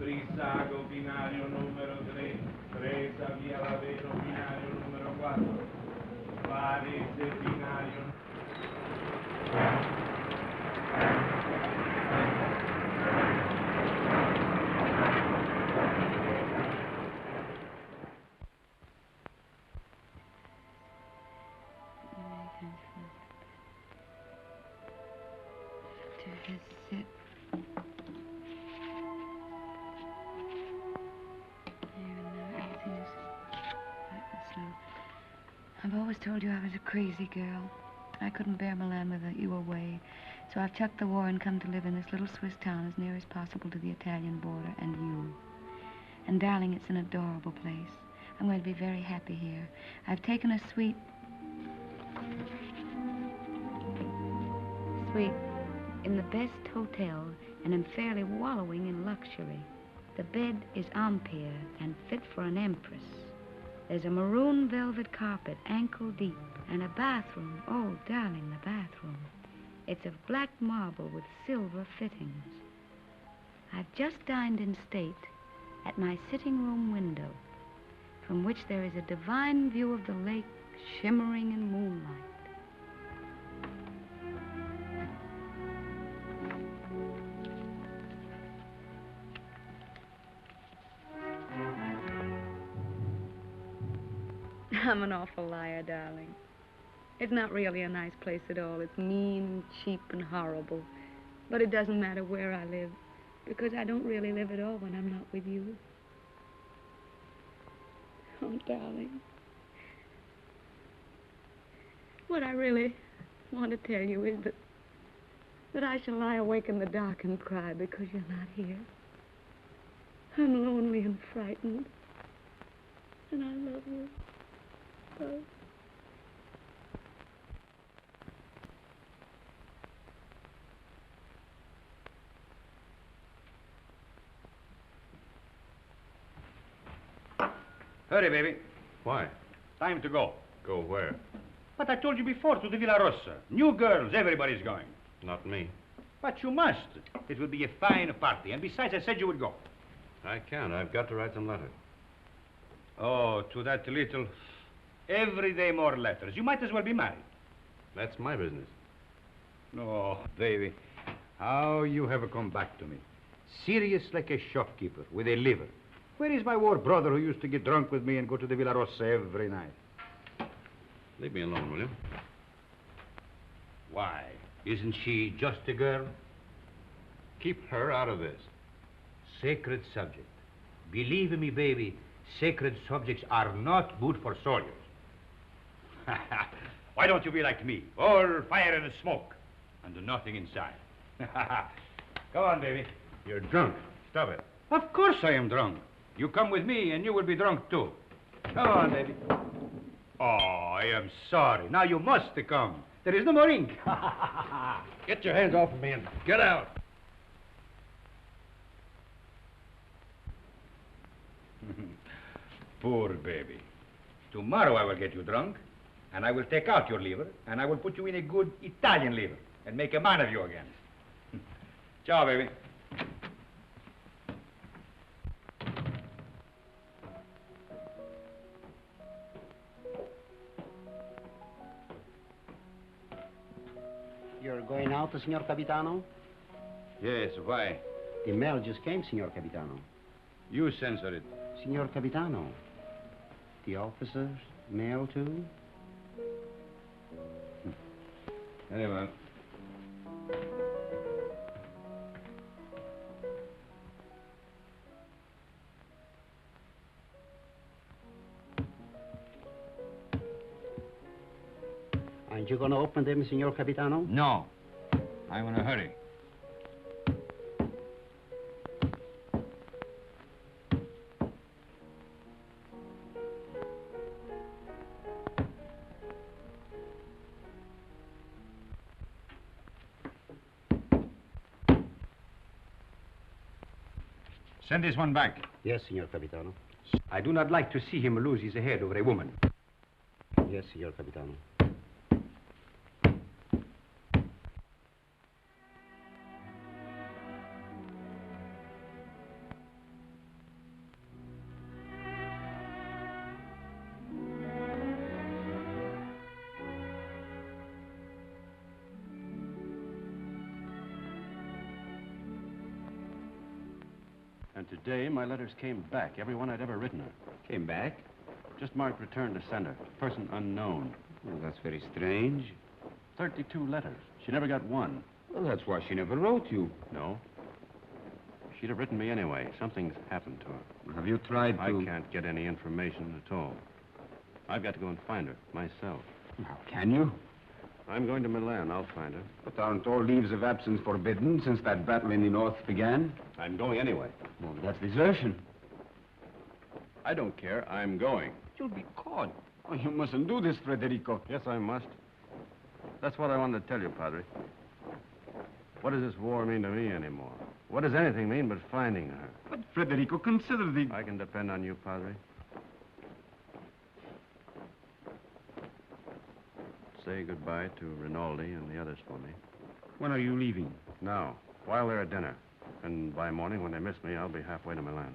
Brissago binario numero 3. Presa via Laveno binario numero 4. Varese binario. I've always told you I was a crazy girl. I couldn't bear Milan without you away. So I've chucked the war and come to live in this little Swiss town as near as possible to the Italian border and you. And darling, it's an adorable place. I'm going to be very happy here. I've taken a suite in the best hotel and am fairly wallowing in luxury. The bed is Ampere and fit for an empress. There's a maroon velvet carpet, ankle deep, and a bathroom. Oh, darling, the bathroom. It's of black marble with silver fittings. I've just dined in state at my sitting room window, from which there is a divine view of the lake shimmering in moonlight. I'm an awful liar, darling. It's not really a nice place at all. It's mean and cheap and horrible. But it doesn't matter where I live, because I don't really live at all when I'm not with you. Oh, darling. What I really want to tell you is that I shall lie awake in the dark and cry because you're not here. I'm lonely and frightened, and I love you. Oh. Hurry, baby. Why? Time to go. Go where? But I told you before, to the Villa Rossa. New girls, everybody's going. Not me. But you must. It will be a fine party. And besides, I said you would go. I can't. I've got to write some letters. Oh, to that little... Every day more letters. You might as well be married. That's my business. Oh, baby. How you have come back to me. Serious like a shopkeeper with a liver. Where is my war brother who used to get drunk with me and go to the Villa Rossa every night? Leave me alone, will you? Why? Isn't she just a girl? Keep her out of this. Sacred subject. Believe me, baby, sacred subjects are not good for soldiers. Why don't you be like me? All fire and smoke, and nothing inside. Go on, baby. You're drunk. Stop it. Of course I am drunk. You come with me, and you will be drunk, too. Come on, baby. Oh, I am sorry. Now you must come. There is no more ink. Get your hands off of me and get out. Poor baby. Tomorrow I will get you drunk, and I will take out your liver, and I will put you in a good Italian liver, and make a man of you again. Ciao, baby. You're going out, Signor Capitano? Yes, why? The mail just came, Signor Capitano. You censor it. Signor Capitano, the officers' mail too? Very well. Aren't you going to open them, Signor Capitano? No. I'm in a hurry. Send this one back. Yes, Signor Capitano. I do not like to see him lose his head over a woman. Yes, Signor Capitano. And today, my letters came back, every one I'd ever written her. Came back? Just marked return to sender. Person unknown. Well, that's very strange. 32 letters. She never got one. Well, that's why she never wrote you. No. She'd have written me anyway. Something's happened to her. Have you tried to... I can't get any information at all. I've got to go and find her, myself. How can you? I'm going to Milan. I'll find her. But aren't all leaves of absence forbidden since that battle in the north began? I'm going anyway. Well, that's desertion. I don't care. I'm going. You'll be caught. Oh, you mustn't do this, Federico. Yes, I must. That's what I wanted to tell you, Padre. What does this war mean to me anymore? What does anything mean but finding her? But, Federico, consider the... I can depend on you, Padre. Say goodbye to Rinaldi and the others for me. When are you leaving? Now, while they're at dinner. And by morning, when they miss me, I'll be halfway to Milan.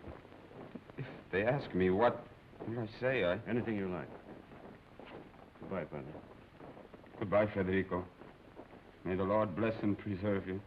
If they ask me, what will I say? Anything you like. Goodbye, Padre. Goodbye, Federico. May the Lord bless and preserve you.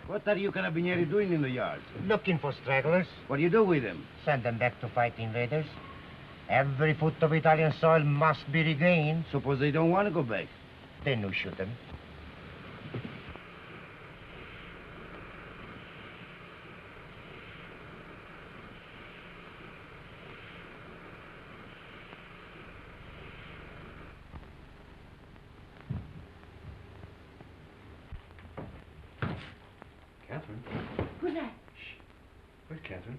What are you carabinieri doing in the yard? Looking for stragglers. What do you do with them? Send them back to fight invaders. Every foot of Italian soil must be regained. Suppose they don't want to go back? Then you shoot them. Catherine? Who's that? Where's Catherine?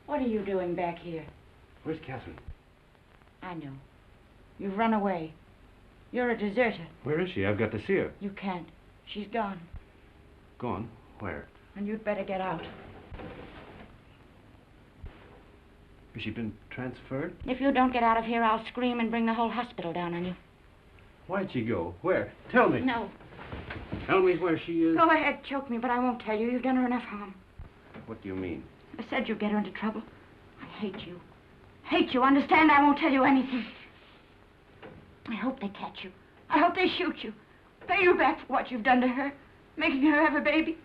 What are you doing back here? Where's Catherine? I know. You've run away. You're a deserter. Where is she? I've got to see her. You can't. She's gone. Gone? Where? And you'd better get out. Has she been transferred? If you don't get out of here, I'll scream and bring the whole hospital down on you. Why'd she go? Where? Tell me. No. Tell me where she is. Go ahead, choke me, but I won't tell you. You've done her enough harm. What do you mean? I said you'd get her into trouble. I hate you. Hate you. Understand? I won't tell you anything. I hope they catch you. I hope they shoot you. Pay you back for what you've done to her. Making her have a baby.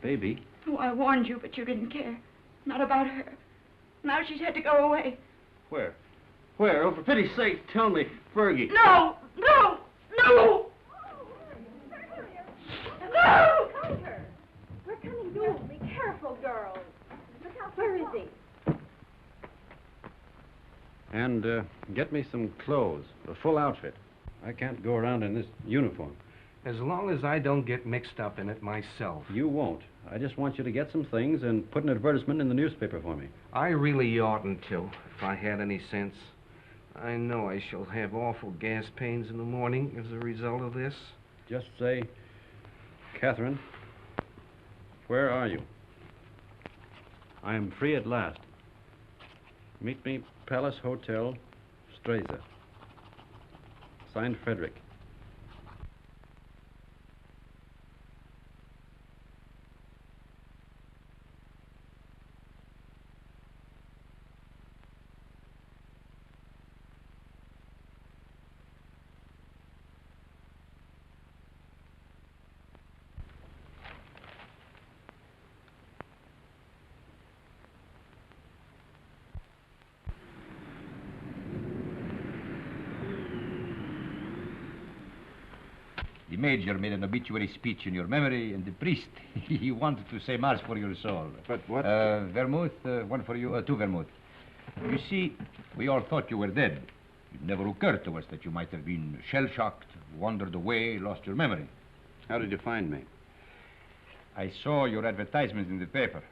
Baby? Oh, I warned you, but you didn't care. Not about her. Now she's had to go away. Where? Where? Oh, for pity's sake, tell me. Fergie. No! No! No! No! We're coming soon. Be careful, girls. Look out. Where is he? And get me some clothes, a full outfit. I can't go around in this uniform. As long as I don't get mixed up in it myself. You won't. I just want you to get some things and put an advertisement in the newspaper for me. I really oughtn't to, if I had any sense. I know I shall have awful gas pains in the morning as a result of this. Just say, Catherine, where are you? I am free at last. Meet me, Palace Hotel, Streza. Signed, Frederick. The major made an obituary speech in your memory, and the priest, he wanted to say mass for your soul. But what? Vermouth, one for you, two vermouth. You see, we all thought you were dead. It never occurred to us that you might have been shell-shocked, wandered away, lost your memory. How did you find me? I saw your advertisement in the paper.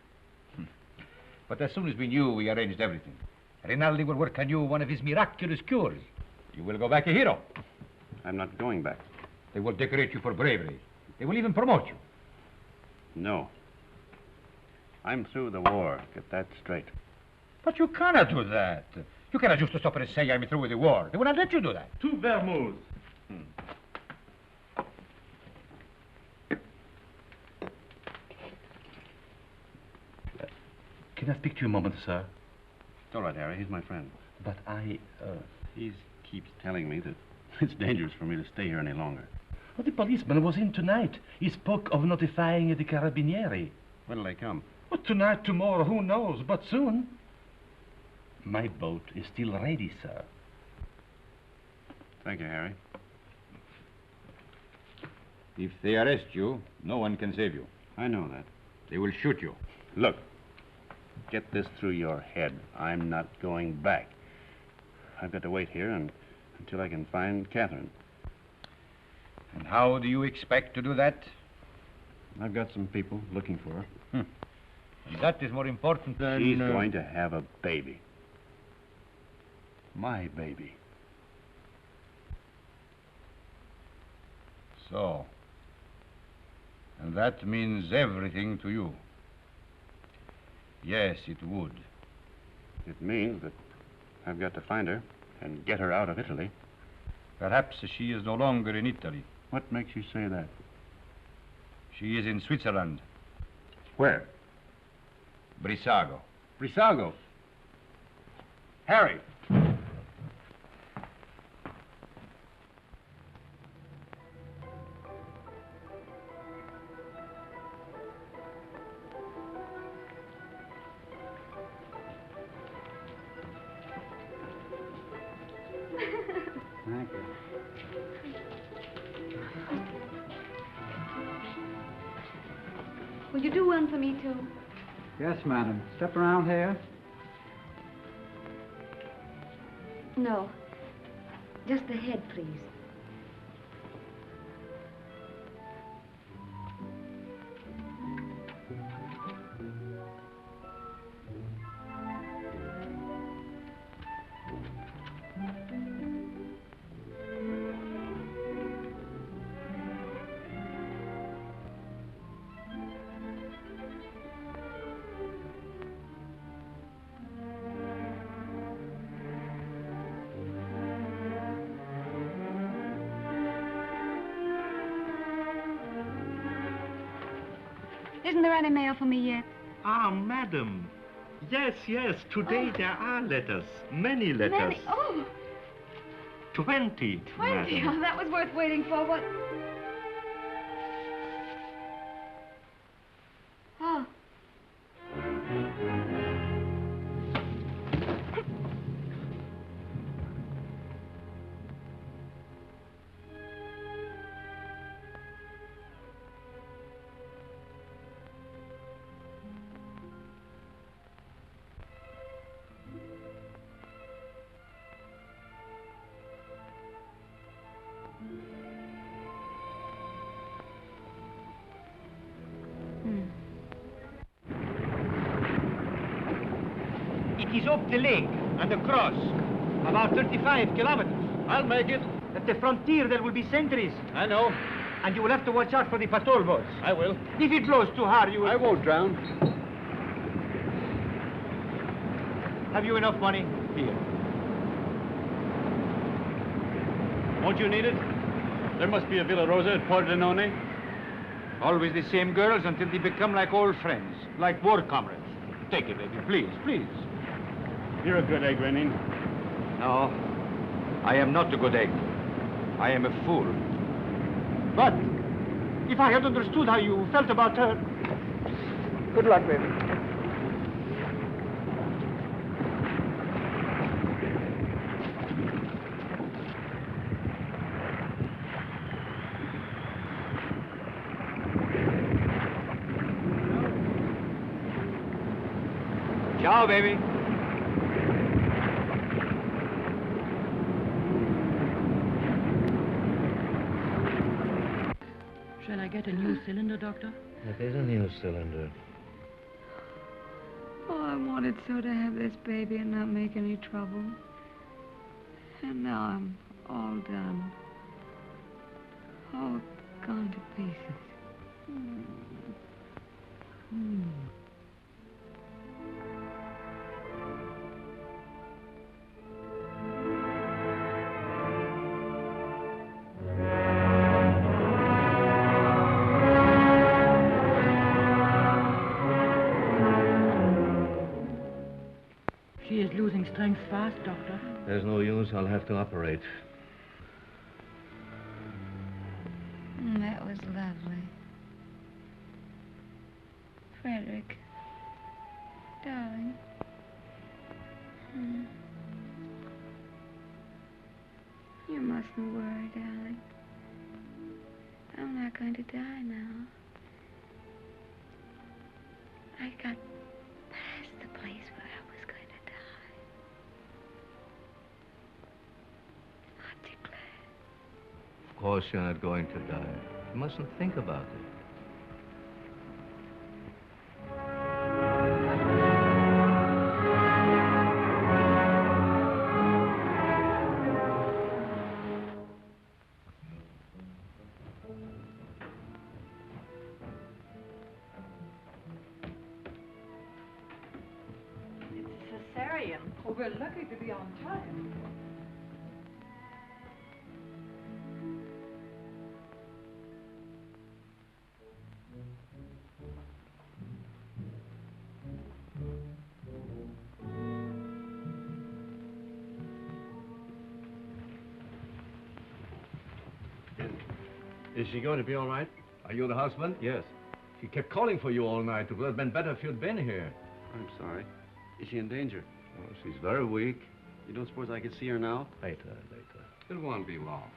But as soon as we knew, we arranged everything. Rinaldi will work on you one of his miraculous cures. You will go back a hero. I'm not going back. They will decorate you for bravery. They will even promote you. No. I'm through the war. Get that straight. But you cannot do that. You cannot just stop and say I'm through with the war. They will not let you do that. Two vermouths. Can I speak to you a moment, sir? It's all right, Harry. He's my friend. But he keeps telling me that it's dangerous for me to stay here any longer. Well, the policeman was in tonight. He spoke of notifying the carabinieri. When'll they come? Well, tonight, tomorrow, who knows, but soon. My boat is still ready, sir. Thank you, Harry. If they arrest you, no one can save you. I know that. They will shoot you. Look, get this through your head. I'm not going back. I've got to wait here until I can find Catherine. And how do you expect to do that? I've got some people looking for her. And that is more important than... She's going to have a baby. My baby. So. And that means everything to you. Yes, it would. It means that I've got to find her and get her out of Italy. Perhaps she is no longer in Italy. What makes you say that? She is in Switzerland. Where? Brissago. Brissago. Harry. Thank you. Will you do one for me, too? Yes, madam. Step around here. No. Just the head, please. Isn't there any mail for me yet? Ah, madam. Yes, yes. Today there are letters. Many letters. Many? Oh, 20, 20. madam. Oh, that was worth waiting for. What? Oh. It is up the lake and across. About 35 kilometers. I'll make it. At the frontier there will be sentries. I know. And you will have to watch out for the patrol boats. I will. If it blows too hard, you will... I won't drown. Have you enough money? Here. Won't you need it? There must be a Villa Rosa at Pordenone. Always the same girls until they become like old friends, like war comrades. Take it, baby, please, please. You're a good egg, Renin. No, I am not a good egg. I am a fool. But if I had understood how you felt about her... Good luck, baby. Ciao, baby. Shall I get a new cylinder, Doctor? It is a new cylinder. Oh, I wanted so to have this baby and not make any trouble. And now I'm all done. All gone to pieces. She is losing strength fast, Doctor. There's no use. I'll have to operate. That was lovely. Frederick. Darling. You mustn't worry, darling. I'm not going to die now. I got past the place where I was going to die. Aren't you glad? Of course you're not going to die. You mustn't think about it. Cesarean. Oh, we're lucky to be on time. Is she going to be all right? Are you the husband? Yes. She kept calling for you all night. It would have been better if you'd been here. I'm sorry. Is she in danger? Oh, she's very weak. You don't suppose I could see her now? Later. It won't be long.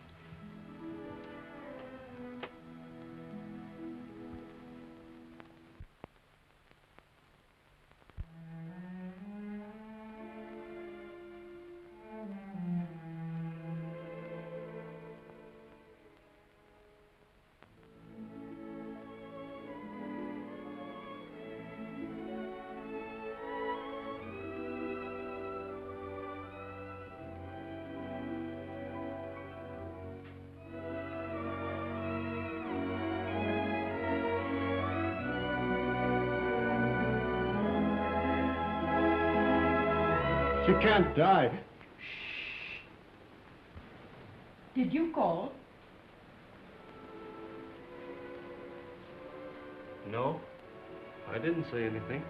She can't die. Did you call? No, I didn't say anything.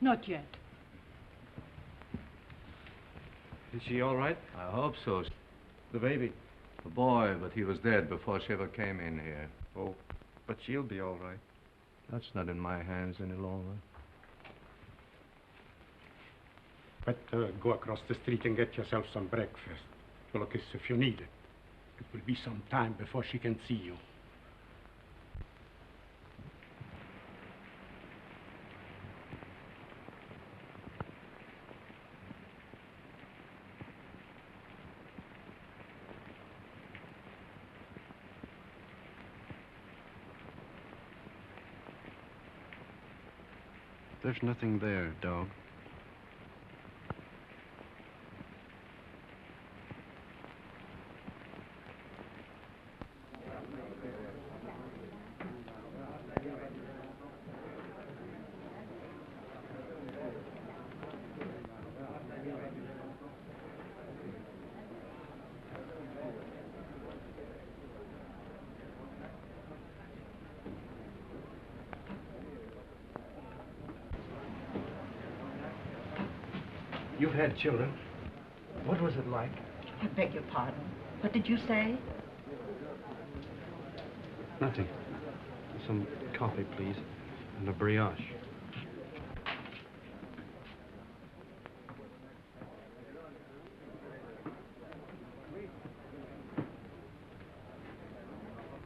Not yet. Is she all right? I hope so. The baby? The boy, but he was dead before she ever came in here. Oh, but she'll be all right. That's not in my hands any longer. Better go across the street and get yourself some breakfast. Look, if you need it. It will be some time before she can see you. There's nothing there, dog. You've had children. What was it like? I beg your pardon. What did you say? Nothing. Some coffee, please, and a brioche.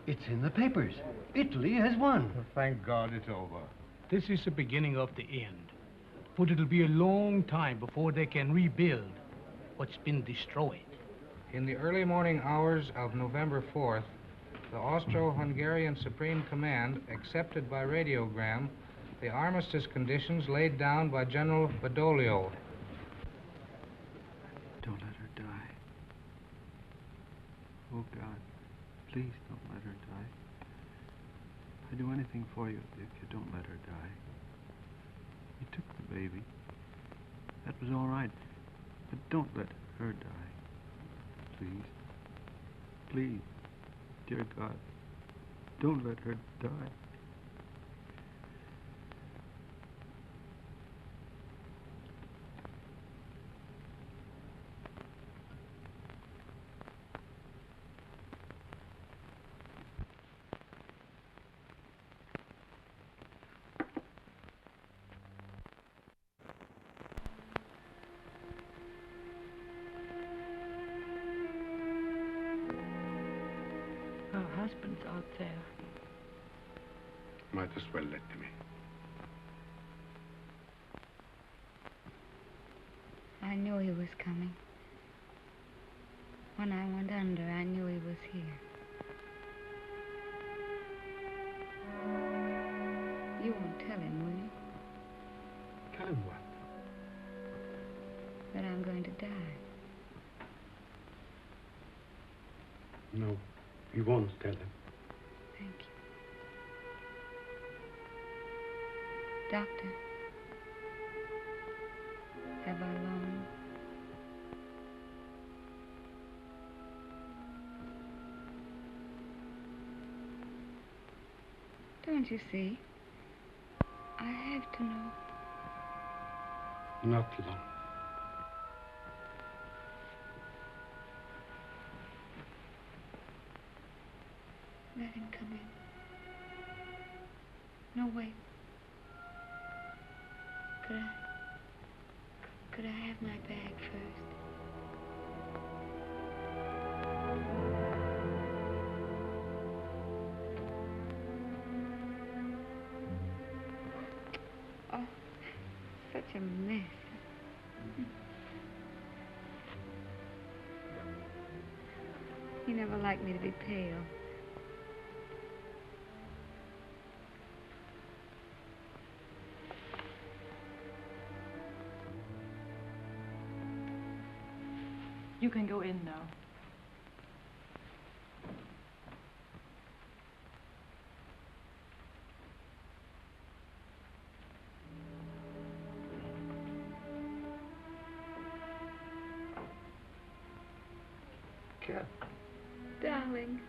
It's in the papers. Italy has won. Thank God it's over. This is the beginning of the end. But it'll be a long time before they can rebuild what's been destroyed. In the early morning hours of November 4th, the Austro-Hungarian Supreme Command accepted by radiogram the armistice conditions laid down by General Badoglio. Don't let her die. Oh, God, please don't let her die. I'd do anything for you if you don't let her die. You took the baby. That was all right. But don't let her die. Please. Please. Dear God, don't let her die. husband's out there. Might as well let me. I knew he was coming. When I went under, I knew he was here. You won't tell him, will you? Tell him what? That I'm going to die. No, we won't tell him. Thank you. Doctor, have I long? Don't you see? I have to know. Not long. Let him come in. No, wait. Could I have my bag first? Oh, such a mess. He never liked me to be pale. You can go in now. Cat. Darling.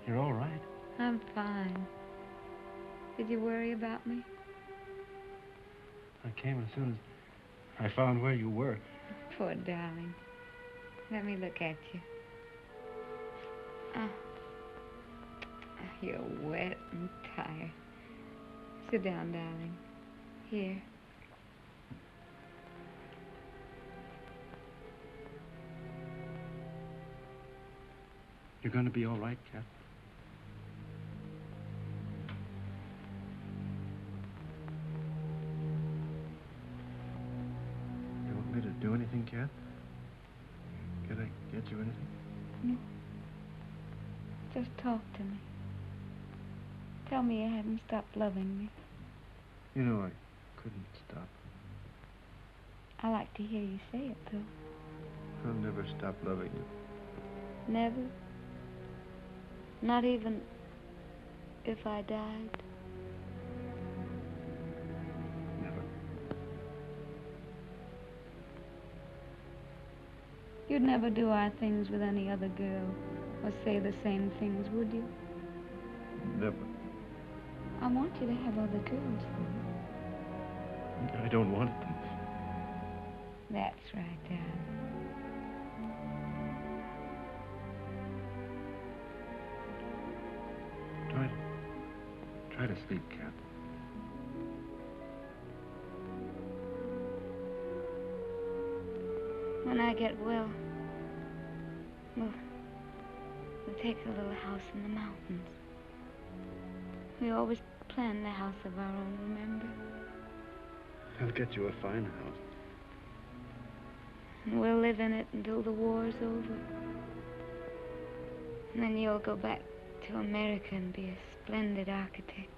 You're all right. I'm fine. Did you worry about me? I came as soon as I found where you were. Poor darling. Let me look at you. Oh. You're wet and tired. Sit down, darling. Here. You're going to be all right, Cat? You want me to do anything, Cat? Can I get you anything? No. Just talk to me. Tell me you haven't stopped loving me. You know I couldn't stop. I like to hear you say it, though. I'll never stop loving you. Never? Not even if I died? Never. You'd never do our things with any other girl or say the same things, would you? Never. I want you to have other girls, though. I don't want them. That's right, darling. Try to sleep, Cat. When I get well, we'll take a little house in the mountains. We always planned a house of our own, remember? I'll get you a fine house. And we'll live in it until the war's over. And then you'll go back to America and be a splendid architect.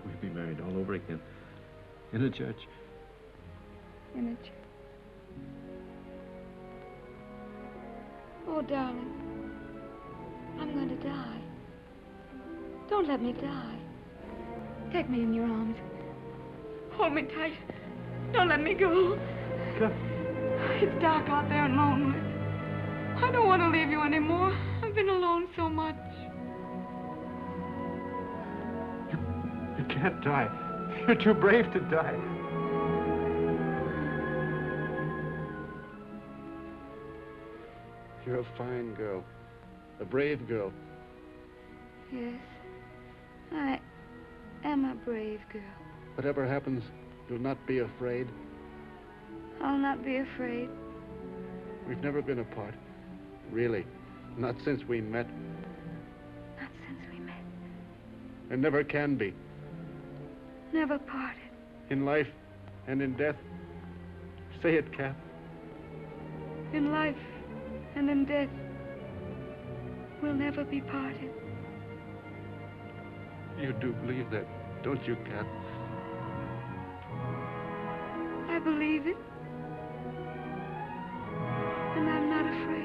We'll be married all over again. In a church. In a church. Oh, darling. I'm going to die. Don't let me die. Take me in your arms. Hold me tight. Don't let me go. It's dark out there and lonely. I don't want to leave you anymore. I've been alone so much. You can't die. You're too brave to die. You're a fine girl. A brave girl. Yes, I am a brave girl. Whatever happens, you'll not be afraid. I'll not be afraid. We've never been apart. Really. Not since we met. Not since we met. And never can be. Never parted. In life and in death. Say it, Kath. In life and in death, we'll never be parted. You do believe that, don't you, Kath? I believe it. And I'm not afraid.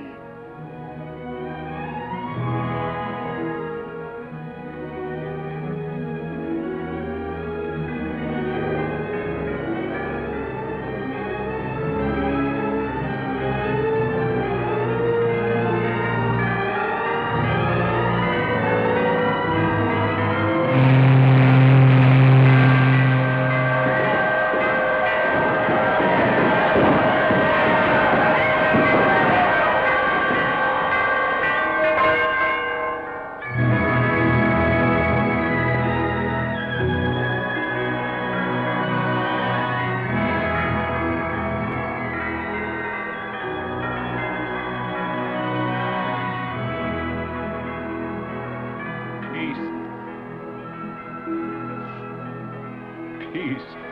Peace.